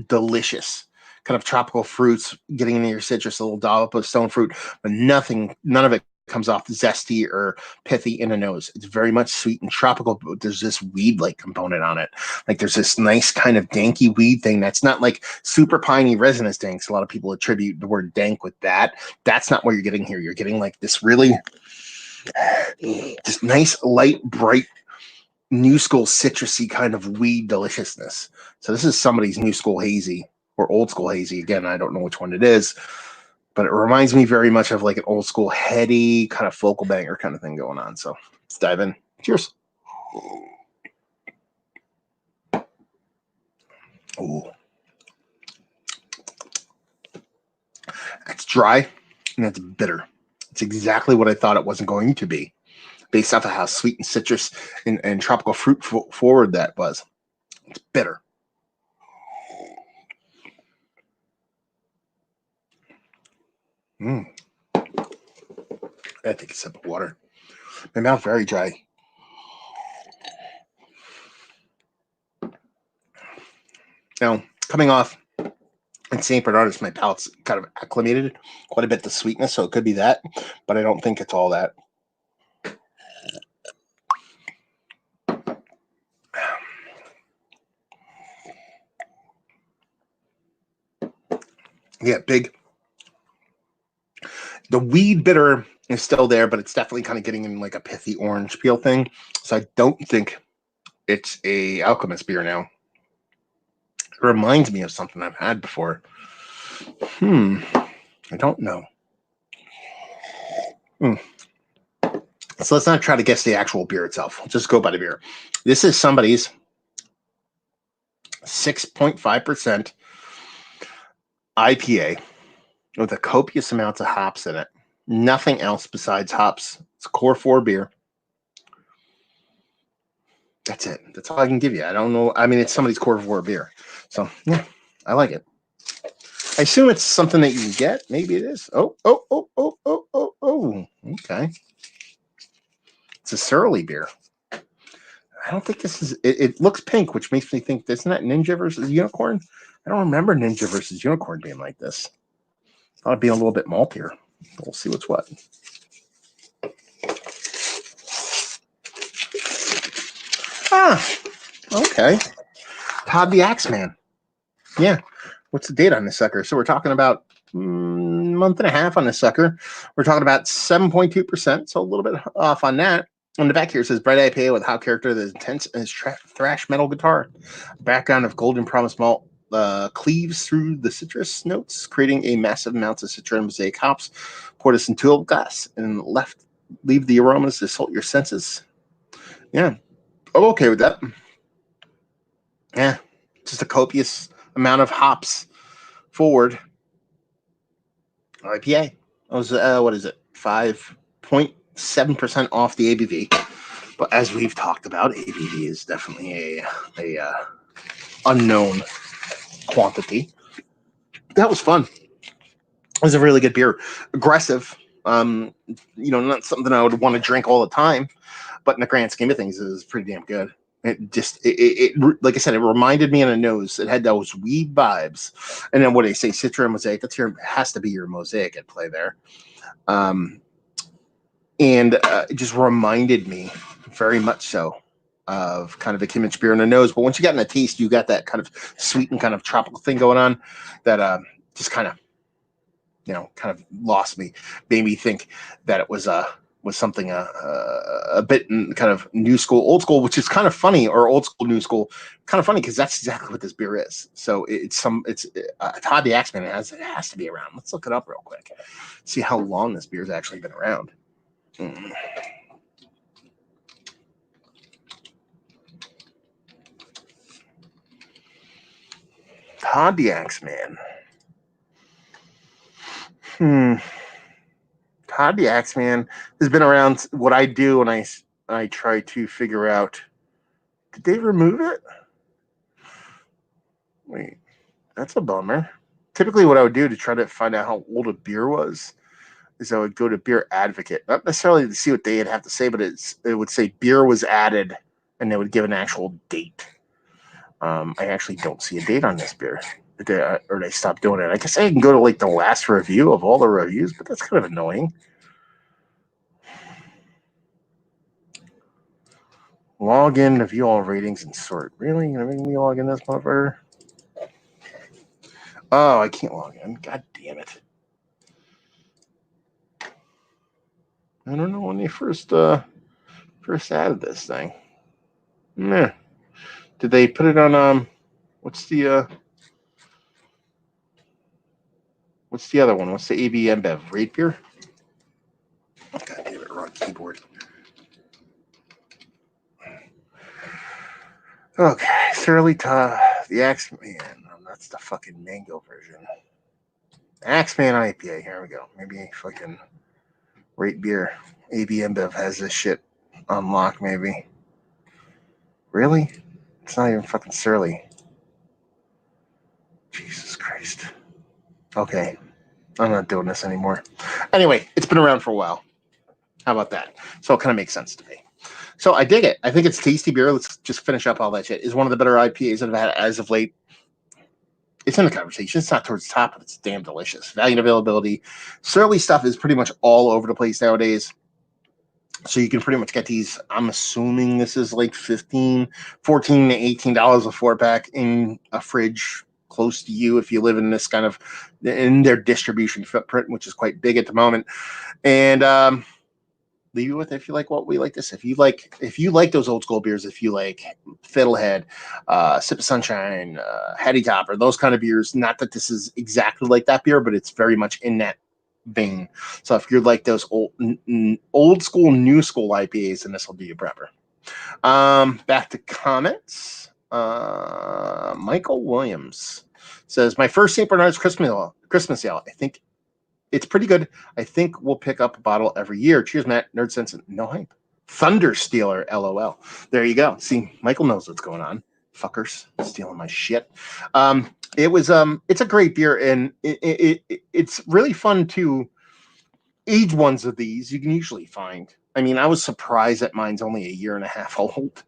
delicious kind of tropical fruits getting into your citrus, a little dollop of stone fruit, but none of it comes off zesty or pithy in the nose. It's very much sweet and tropical, but there's this weed-like component on it. Like there's this nice kind of danky weed thing that's not like super piney resinous danks. A lot of people attribute the word dank with that. That's not what you're getting here. You're getting like this really this nice, light, bright, new school citrusy kind of weed deliciousness. So this is somebody's new school hazy or old school hazy. Again, I don't know which one it is, but it reminds me very much of like an old school heady kind of focal banger kind of thing going on. So let's dive in. Cheers. Ooh. It's dry and it's bitter. It's exactly what I thought it wasn't going to be based off of how sweet and citrus and tropical fruit forward that was. It's bitter. I take a sip of water. My mouth's very dry. Now, coming off in St. Bernardus, my palate's kind of acclimated quite a bit to sweetness, so it could be that, but I don't think it's all that. Yeah, big. The weed bitter is still there, but it's definitely kind of getting in like a pithy orange peel thing. So I don't think it's a alchemist beer now. It reminds me of something I've had before. I don't know. So let's not try to guess the actual beer itself. Let's just go by the beer. This is somebody's 6.5% IPA with a copious amounts of hops in it. Nothing else besides hops. It's a core 4 beer. That's it. That's all I can give you. I don't know. I mean, it's somebody's core 4 beer. So, yeah, I like it. I assume it's something that you can get. Maybe it is. Oh. Okay. It's a surly beer. I don't think this is. It looks pink, which makes me think, isn't that Ninja versus Unicorn? I don't remember Ninja versus Unicorn being like this. Thought it'd be a little bit maltier. We'll see what's what. Okay. Todd the Axman. Yeah. What's the date on this sucker? So we're talking about month and a half on this sucker. We're talking about 7.2%, so a little bit off on that. On the back here it says bright IPA with how character that is intense and thrash metal guitar. Background of golden promise malt cleaves through the citrus notes, creating a massive amounts of Citron mosaic hops. Pour this into a glass and leave the aromas to assault your senses. Yeah. I'm okay with that. Yeah. Just a copious amount of hops forward. IPA. It was, what is it? 5.7% off the ABV. But as we've talked about, ABV is definitely a unknown quantity. That was fun. It was a really good beer. Aggressive. Not something I would want to drink all the time, but in the grand scheme of things, it was pretty damn good. It just, like I said, it reminded me on the nose. It had those weed vibes. And then what they say, Citra Mosaic, has to be your Mosaic at play there. And it just reminded me very much so of kind of a Kimmich beer in the nose. But once you got in the taste, you got that kind of sweet and kind of tropical thing going on that just kind of lost me, made me think that it was something a bit kind of new school, old school, which is kind of funny, or old school, new school, kind of funny because that's exactly what this beer is. So it's Todd the Axman. It has to be around. Let's look it up real quick, see how long this beer's actually been around. Todd the Axman. Todd the Axman has been around. What I do when I try to figure out, did they remove it? Wait, that's a bummer. Typically, what I would do to try to find out how old a beer was is I would go to Beer Advocate, not necessarily to see what they would have to say, but it would say beer was added, and they would give an actual date. I actually don't see a date on this beer, or they stopped doing it. I guess I can go to like the last review of all the reviews, but that's kind of annoying. Log in to view all ratings and sort. Really? You're gonna make me log in this motherfucker? Oh, I can't log in. God damn it. I don't know when they first added this thing. Meh. Did they put it on what's the other one? What's the AB InBev? Rate beer? God damn it, wrong keyboard. Okay, Surly Todd, the Axman. That's the fucking mango version. Axman IPA. Here we go. Maybe fucking rate beer. AB InBev has this shit on lock, maybe. Really? It's not even fucking Surly. Jesus Christ. Okay. I'm not doing this anymore. Anyway, it's been around for a while. How about that? So it kind of makes sense to me. So I dig it. I think it's tasty beer. Let's just finish up all that shit. It's one of the better IPAs that I've had as of late. It's in the conversation. It's not towards the top, but it's damn delicious. Value and availability. Surly stuff is pretty much all over the place nowadays. So you can pretty much get these. I'm assuming this is like $14 to $18 a 4-pack in a fridge close to you if you live in this kind of in their distribution footprint, which is quite big at the moment. And leave you with, if you like what we like this, if you like those old school beers, if you like Fiddlehead, Sip of Sunshine, Heady Topper, those kind of beers. Not that this is exactly like that beer, but it's very much in that vein. So if you're like those old school, new school IPAs, then this will be your prepper. Back to comments. Michael Williams says, my first St. Bernardus Christmas Ale. I think it's pretty good. I think we'll pick up a bottle every year. Cheers, Matt. Nerd Sense. No hype. Thunder Stealer, LOL. There you go. See, Michael knows what's going on. Fuckers stealing my shit. It's a great beer, and it's really fun to age ones of these. You can usually find. I mean, I was surprised that mine's only a year and a half old.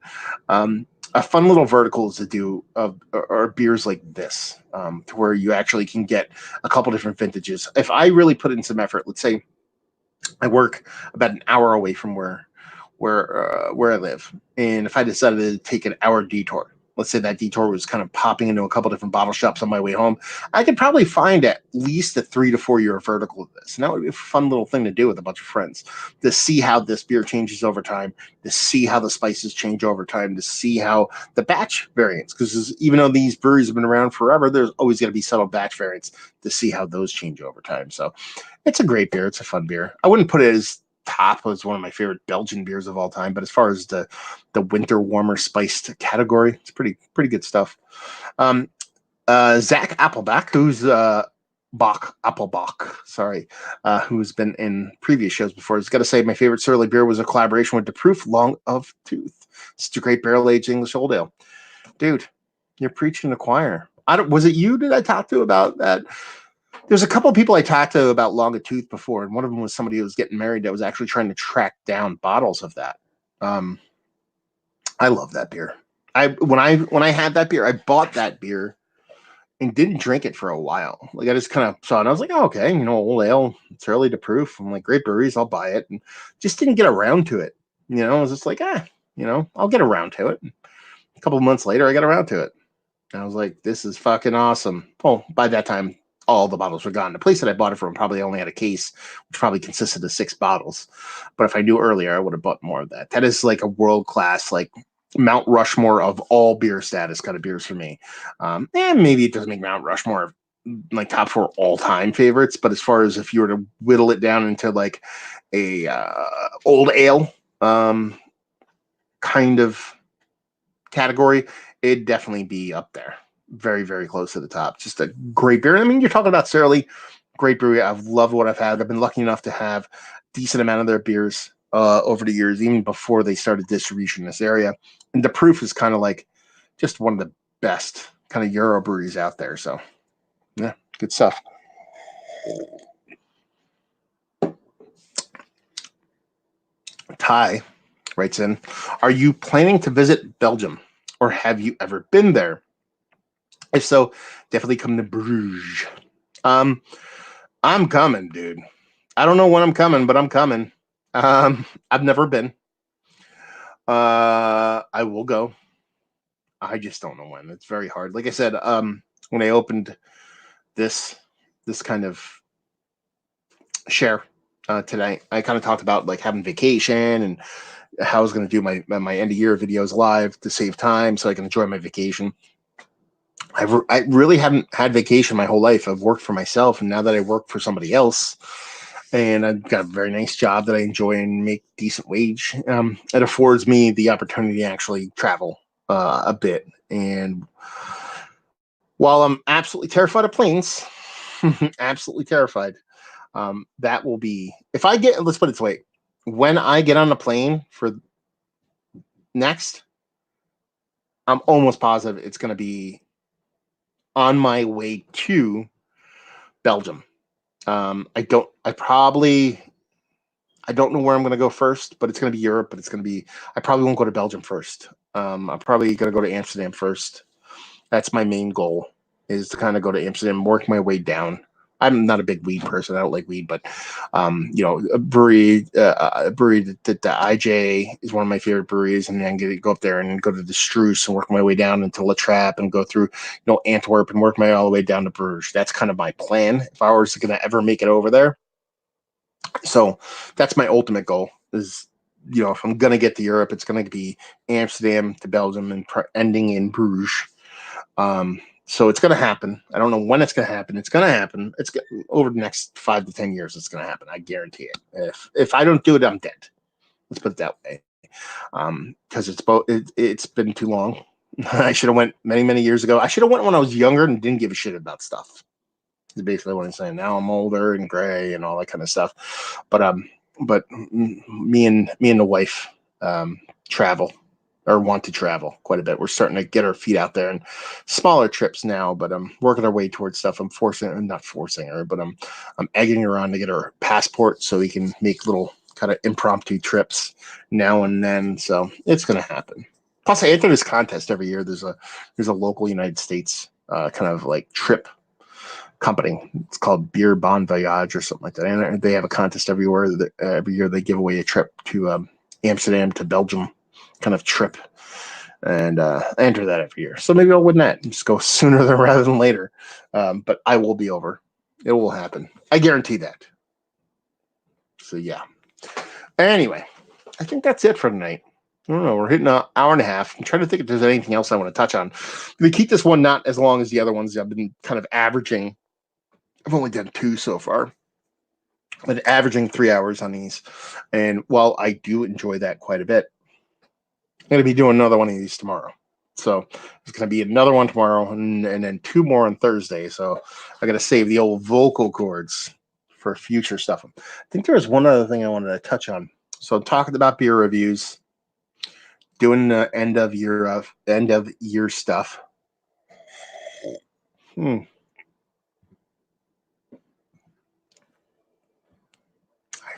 A fun little vertical is to do are beers like this, to where you actually can get a couple different vintages. If I really put in some effort, let's say I work about an hour away from where I live, and if I decided to take an hour detour, let's say that detour was kind of popping into a couple different bottle shops on my way home, I could probably find at least a 3 to 4 year vertical of this. And that would be a fun little thing to do with a bunch of friends, to see how this beer changes over time, to see how the spices change over time, to see how the batch variants, because even though these breweries have been around forever, there's always going to be subtle batch variants, to see how those change over time. So it's a great beer. It's a fun beer. I wouldn't put it as top as one of my favorite Belgian beers of all time, but as far as the winter warmer spiced category, it's pretty good stuff. Zach Appleback, who's Appelbach, sorry, who's been in previous shows before, has got to say my favorite Surly beer was a collaboration with the Proof Long of Tooth. It's a great barrel-aged English old ale. Dude, you're preaching to the choir. Was it you that I talked to about that? There's a couple of people I talked to about Long of Tooth before, and one of them was somebody who was getting married that was actually trying to track down bottles of that. I love that beer. When I had that beer, I bought that beer and didn't drink it for a while. Like, I just kind of saw it and I was like, oh, okay, old ale, it's early to proof. I'm like, great breweries, I'll buy it. And just didn't get around to it. I was just like, I'll get around to it. And a couple of months later, I got around to it. And I was like, this is fucking awesome. Well, by that time, all the bottles were gone. The place that I bought it from probably only had a case, which probably consisted of 6 bottles. But if I knew earlier, I would have bought more of that. That is like a world-class, like Mount Rushmore of all beer status kind of beers for me. And maybe it doesn't make Mount Rushmore like top 4 all-time favorites, but as far as if you were to whittle it down into like a old ale kind of category, it'd definitely be up there. Very, very close to the top. Just a great beer. I mean, you're talking about Surly, great brewery. I've loved what I've had. I've been lucky enough to have a decent amount of their beers over the years, even before they started distribution in this area. And the Proof is kind of like just one of the best kind of Euro breweries out there. So, yeah, good stuff. Ty writes in, are you planning to visit Belgium, or have you ever been there? If so, definitely come to Bruges. I'm coming, dude. I don't know when I'm coming, but I'm coming. I've never been. I will go. I just don't know when. It's very hard. Like I said, when I opened this kind of share today, I kind of talked about like having vacation and how I was going to do my end of year videos live to save time so I can enjoy my vacation. I really haven't had vacation my whole life. I've worked for myself, and now that I work for somebody else, and I've got a very nice job that I enjoy and make decent wage, it affords me the opportunity to actually travel a bit. And while I'm absolutely terrified of planes, absolutely terrified, that will be, if I get, let's put it this way, when I get on a plane for next, I'm almost positive it's going to be on my way to Belgium. I don't know where I'm going to go first, but it's going to be Europe, but I probably won't go to Belgium first. I'm probably going to go to Amsterdam first. That's my main goal, is to kind of go to Amsterdam, work my way down I'm not a big weed person. I don't like weed, but a brewery that the IJ is one of my favorite breweries, and then go up there and go to the Struce and work my way down into La Trappe and go through Antwerp and work my way all the way down to Bruges. That's kind of my plan if I was going to ever make it over there. So that's my ultimate goal. Is if I'm going to get to Europe, it's going to be Amsterdam to Belgium and ending in Bruges. So it's going to happen. I don't know when it's going to happen. It's going to happen. It's over the next 5 to 10 years. It's going to happen. I guarantee it. If I don't do it, I'm dead. Let's put it that way. Because it's been too long. I should have went many years ago. I should have went when I was younger and didn't give a shit about stuff. Is basically what I'm saying. Now I'm older and gray and all that kind of stuff. But me and the wife travel. Or want to travel quite a bit. We're starting to get our feet out there and smaller trips now, but I'm working our way towards stuff. I'm not forcing her, but I'm egging her on to get her passport so we can make little kind of impromptu trips now and then. So it's going to happen. Plus, I enter this contest every year. There's a local United States kind of like trip company. It's called Beer Bon Voyage or something like that. And they have a contest every year. They give away a trip to Amsterdam to Belgium. Kind of trip, and I enter that every year. So maybe I'll win that and just go sooner rather than later. But I will be over. It will happen. I guarantee that. So yeah. Anyway, I think that's it for tonight. I don't know. We're hitting an hour and a half. I'm trying to think if there's anything else I want to touch on. We keep this one not as long as the other ones. I've been kind of averaging. I've only done 2 so far. But averaging 3 hours on these. And while I do enjoy that quite a bit, I'm going to be doing another one of these tomorrow. So it's going to be another one tomorrow and then 2 more on Thursday. So I got to save the old vocal cords for future stuff. I think there was one other thing I wanted to touch on. So I'm talking about beer reviews, doing the end of year stuff. I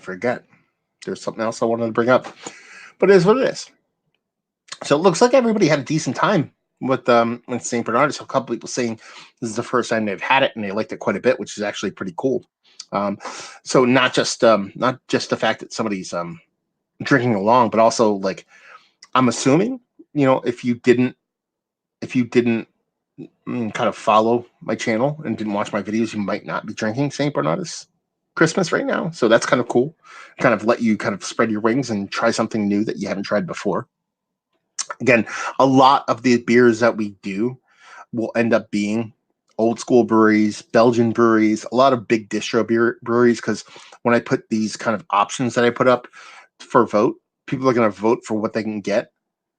forget. There's something else I wanted to bring up, but it is what it is. So it looks like everybody had a decent time with St. Bernardus. A couple people saying this is the first time they've had it and they liked it quite a bit, which is actually pretty cool. So not just the fact that somebody's drinking along, but also like I'm assuming if you didn't kind of follow my channel and didn't watch my videos, you might not be drinking St. Bernardus Christmas right now. So that's kind of cool. Kind of let you kind of spread your wings and try something new that you haven't tried before. Again, a lot of the beers that we do will end up being old school breweries, Belgian breweries, a lot of big distro breweries. Because when I put these kind of options that I put up for vote, people are going to vote for what they can get.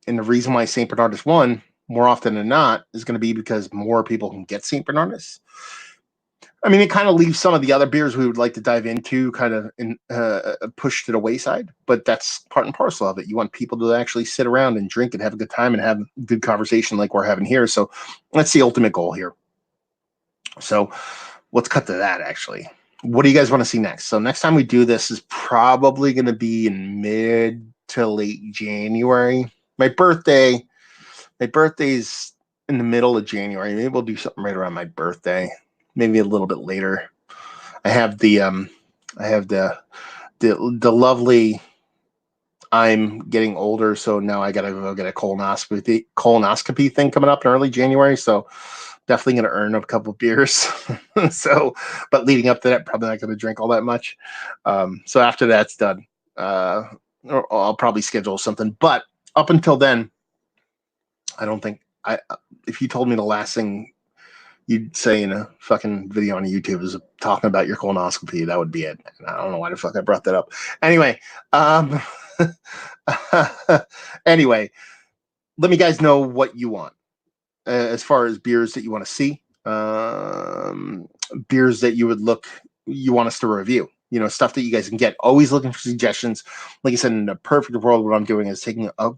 And the reason why St. Bernardus won more often than not is going to be because more people can get St. Bernardus. I mean, it kind of leaves some of the other beers we would like to dive into kind of pushed to the wayside, but that's part and parcel of it. You want people to actually sit around and drink and have a good time and have good conversation like we're having here. So that's the ultimate goal here. So let's cut to that, actually. What do you guys want to see next? So next time we do this is probably going to be in mid to late January. My birthday's in the middle of January. Maybe we'll do something right around my birthday. Maybe a little bit later. I have the lovely. I'm getting older, so now I gotta go get a colonoscopy thing coming up in early January. So definitely gonna earn a couple beers. So, but leading up to that, probably not gonna drink all that much. So after that's done, I'll probably schedule something. But up until then, I don't think if you told me the last thing you'd say in a fucking video on YouTube is talking about your colonoscopy, that would be it. I don't know why the fuck I brought that up. Anyway, anyway, let me guys know what you want as far as beers that you want to see, beers that you want us to review. Stuff that you guys can get. Always looking for suggestions. Like I said, in the perfect world, what I'm doing is taking a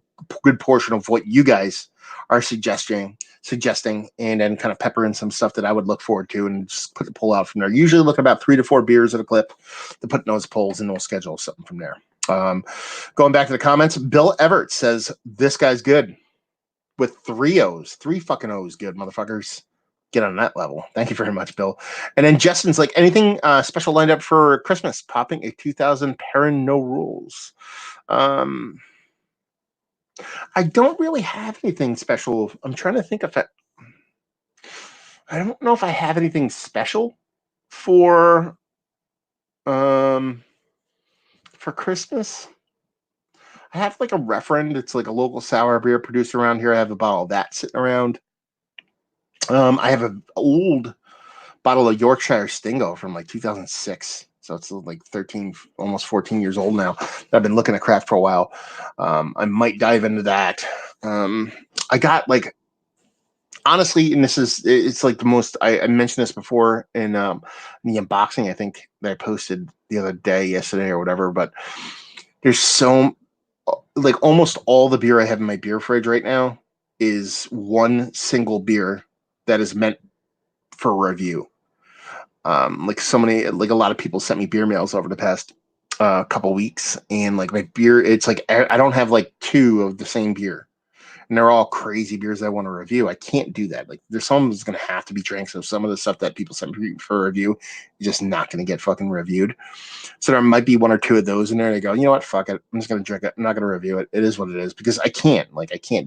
good portion of what you guys are suggesting, and then kind of pepper in some stuff that I would look forward to and just put the poll out from there. Usually look at about 3 to 4 beers at a clip to put in those polls, and we'll schedule something from there. Going back to the comments, Bill Everett says, this guy's good with 3 O's. 3 fucking O's, good motherfuckers. get on that level. Thank you very much, Bill. And then Justin's like, anything special lined up for Christmas? Popping a 2000 Perrin No Rules. I don't really have anything special. I'm trying to think if I don't know if I have anything special for Christmas. I have like a referend. It's like a local sour beer producer around here. I have a bottle of that sitting around. I have an old bottle of Yorkshire Stingo from like 2006. So it's like 13, almost 14 years old now. I've been looking at craft for a while. I might dive into that. I got like, honestly, and it's like the most, I mentioned this before in the unboxing, I think that I posted the other day, yesterday or whatever, but there's so, like almost all the beer I have in my beer fridge right now is one single beer that is meant for review. Like so many, like a lot of people sent me beer mails over the past couple weeks, and like my beer, it's like I don't have like two of the same beer, and they're all crazy beers I want to review. I can't do that. Like there's some that's going to have to be drank. So some of the stuff that people sent me for review is just not going to get fucking reviewed. So there might be one or two of those in there. And I go, you know what? Fuck it. I'm just going to drink it. I'm not going to review it. It is what it is, because I can't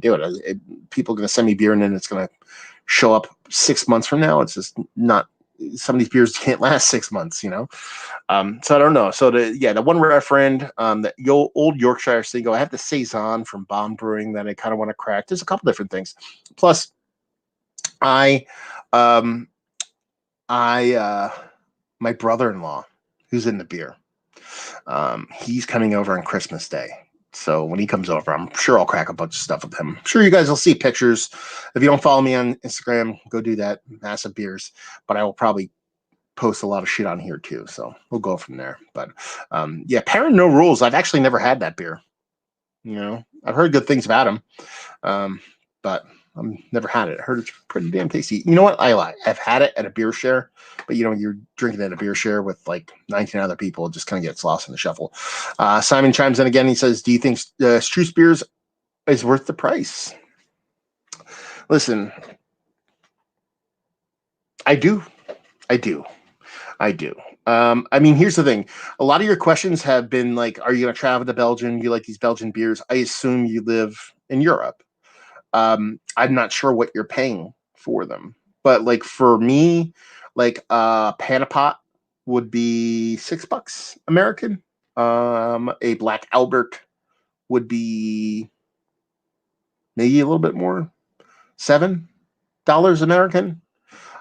do it. People are going to send me beer and then it's going to show up 6 months from now. It's just not, some of these beers can't last 6 months, you know? So I don't know. So the one referend, the old Yorkshire Stingo, I have the Saison from Bomb Brewing that I kind of want to crack. There's a couple different things. Plus my brother-in-law, who's in the beer, he's coming over on Christmas Day. So when he comes over, I'm sure I'll crack a bunch of stuff with him. I'm sure you guys will see pictures. If you don't follow me on Instagram, go do that. Massive beers. But I will probably post a lot of shit on here too. So we'll go from there. But yeah, Perrin No Rules. I've actually never had that beer. You know, I've heard good things about him. But I've never had it. I heard it's pretty damn tasty. You know what? I lie. I've had it at a beer share, but you know, you're drinking at a beer share with like 19 other people. It just kind of gets lost in the shuffle. Simon chimes in again. He says, do you think Struce beers is worth the price? Listen, I do. I mean, here's the thing. A lot of your questions have been like, are you going to travel to Belgium? You like these Belgian beers? I assume you live in Europe. I'm not sure what you're paying for them, but like for me, like Panapot would be $6 American. A Black Albert would be maybe a little bit more, $7 American.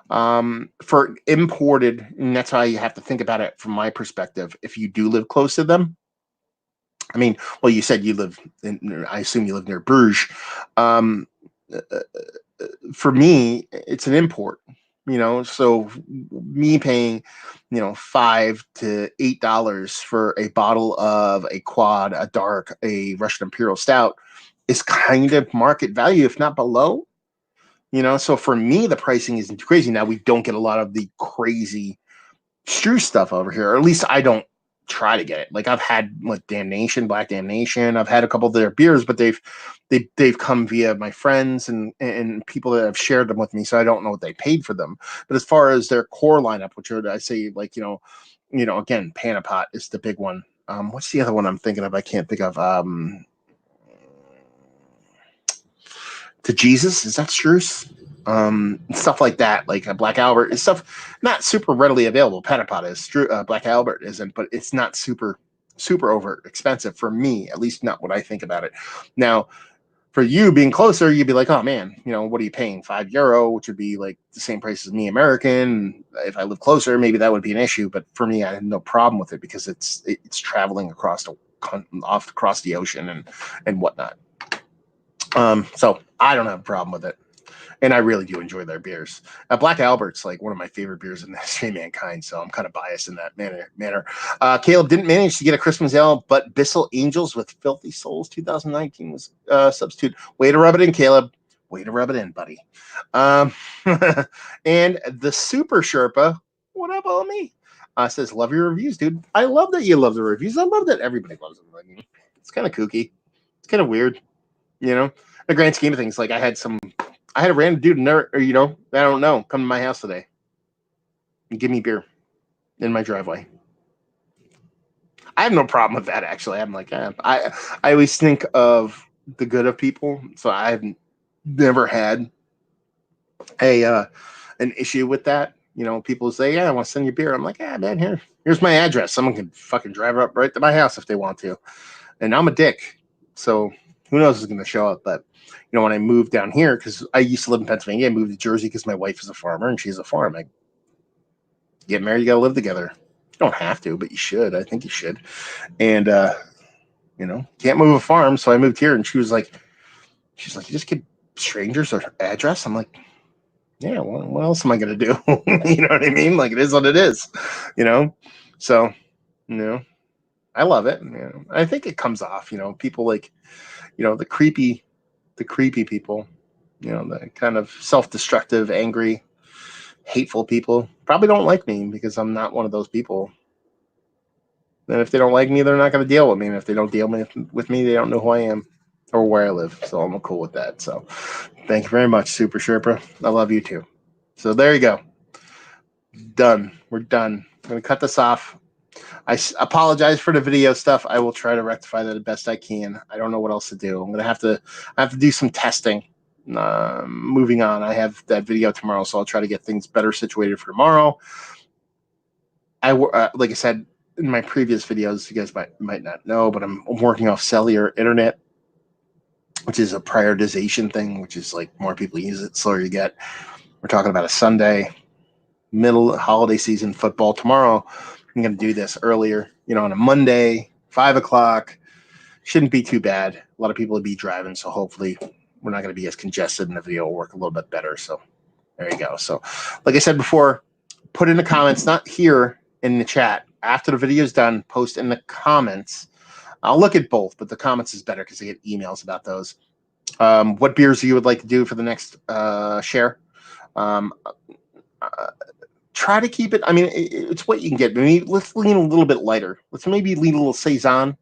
For imported, and that's how you have to think about it from my perspective. If you do live close to them, I mean, well, you said you live I assume you live near Bruges. For me, it's an import, you know, so me paying, you know, $5 to $8 for a bottle of a quad, a dark, a Russian Imperial Stout is kind of market value, if not below, you know. So for me, the pricing isn't too crazy. Now, we don't get a lot of the crazy Struce stuff over here, or at least I don't try to get it. Like I've had like Damnation, Black Damnation. I've had a couple of their beers, but they've come via my friends and people that have shared them with me, so I don't know what they paid for them. But as far as their core lineup, which are, I say, like, you know, again, Panapot is the big one. What's the other one I'm thinking of? I can't think of. To Jesus, is that Struce? Stuff like that, like a Black Albert is stuff not super readily available. Panapot is, Black Albert isn't, but it's not super over expensive for me, at least not what I think about it. Now, for you being closer, you'd be like, oh man, you know, what are you paying? €5, which would be like the same price as me, American. If I live closer, maybe that would be an issue. But for me, I had no problem with it because it's traveling across the ocean and whatnot. So I don't have a problem with it. And I really do enjoy their beers. Black Albert's like one of my favorite beers in the history of mankind, so I'm kind of biased in that manner. Caleb didn't manage to get a Christmas Ale, but Bissell Angels with Filthy Souls 2019 was substitute. Way to rub it in, Caleb. Way to rub it in, buddy. And the Super Sherpa, what up, homie? Says, love your reviews, dude. I love that you love the reviews. I love that everybody loves them. I mean, it's kind of kooky. It's kind of weird, you know? The grand scheme of things, like I had some I had a random dude, I don't know, come to my house today and give me beer in my driveway. I have no problem with that, actually. I'm like, I always think of the good of people, so I've never had an issue with that. People say, "Yeah, I want to send you beer." I'm like, "Yeah, man, here's my address. Someone can fucking drive up right to my house if they want to." And I'm a dick, so who knows who's going to show up? But when I moved down here, because I used to live in Pennsylvania, I moved to Jersey because my wife is a farmer and she's a farm. I get married, you got to live together. You don't have to, but you should. I think you should. And can't move a farm, so I moved here. And she's like, you just give strangers their address? I'm like, yeah, well, what else am I going to do? You know what I mean? Like, it is what it is, So, I love it. I think it comes off, people like, the creepy people, the kind of self-destructive, angry, hateful people probably don't like me because I'm not one of those people. And if they don't like me, they're not going to deal with me. And if they don't deal with me, they don't know who I am or where I live. So I'm cool with that. So thank you very much, Super Sherpa. I love you too. So there you go. Done. We're done. I'm going to cut this off. I apologize for the video stuff. I will try to rectify that the best I can. I don't know what else to do. I'm going to have to do some testing. Moving on, I have that video tomorrow, so I'll try to get things better situated for tomorrow. Like I said in my previous videos, you guys might not know, but I'm working off cellular internet, which is a prioritization thing, which is like more people use it, slower you get. We're talking about a Sunday, middle holiday season football. Tomorrow, I'm going to do this earlier, on a Monday, 5 o'clock. Shouldn't be too bad. A lot of people will be driving, so hopefully we're not going to be as congested and the video will work a little bit better. So there you go. So like I said before, put in the comments, not here in the chat. After the video is done, post in the comments. I'll look at both, but the comments is better because I get emails about those. What beers you would like to do for the next share? Try to keep it. I mean, it's what you can get. Maybe let's lean a little bit lighter. Let's maybe lean a little Saison, a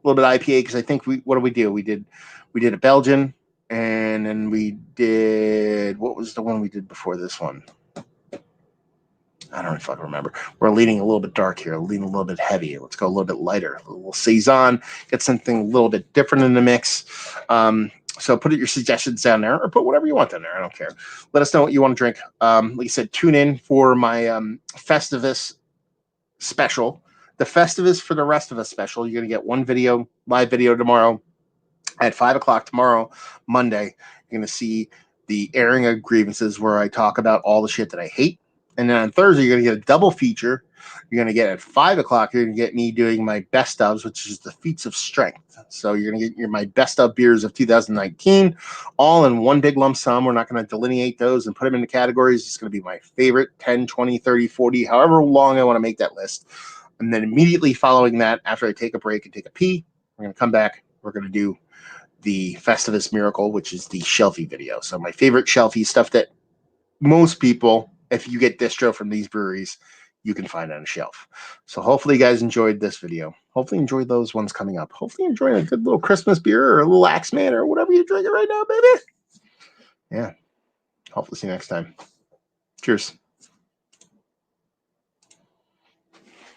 little bit IPA, because I think what do we do? We did a Belgian, and then we did, what was the one we did before this one? I don't fucking remember. We're leaning a little bit dark here, leaning a little bit heavy. Let's go a little bit lighter, a little Saison, get something a little bit different in the mix. So put your suggestions down there, or put whatever you want down there. I don't care. Let us know what you want to drink. Like I said, tune in for my Festivus special. The Festivus for the Rest of Us special. You're going to get one live video tomorrow at 5 o'clock tomorrow, Monday. You're going to see the airing of grievances where I talk about all the shit that I hate. And then on Thursday, you're going to get a double feature. You're going to get at 5 o'clock, you're going to get me doing my best ofs, which is the feats of strength. So you're going to get my best of beers of 2019, all in one big lump sum. We're not going to delineate those and put them into categories. It's going to be my favorite 10, 20, 30, 40, however long I want to make that list. And then immediately following that, after I take a break and take a pee, we're going to come back. We're going to do the Festivus Miracle, which is the shelfie video. So my favorite shelfie stuff that most people, if you get distro from these breweries, you can find on a shelf. So hopefully you guys enjoyed this video. Hopefully enjoyed those ones coming up. Hopefully enjoying a good little Christmas beer or a little Axman or whatever you're drinking right now, baby. Yeah. Hopefully see you next time. Cheers.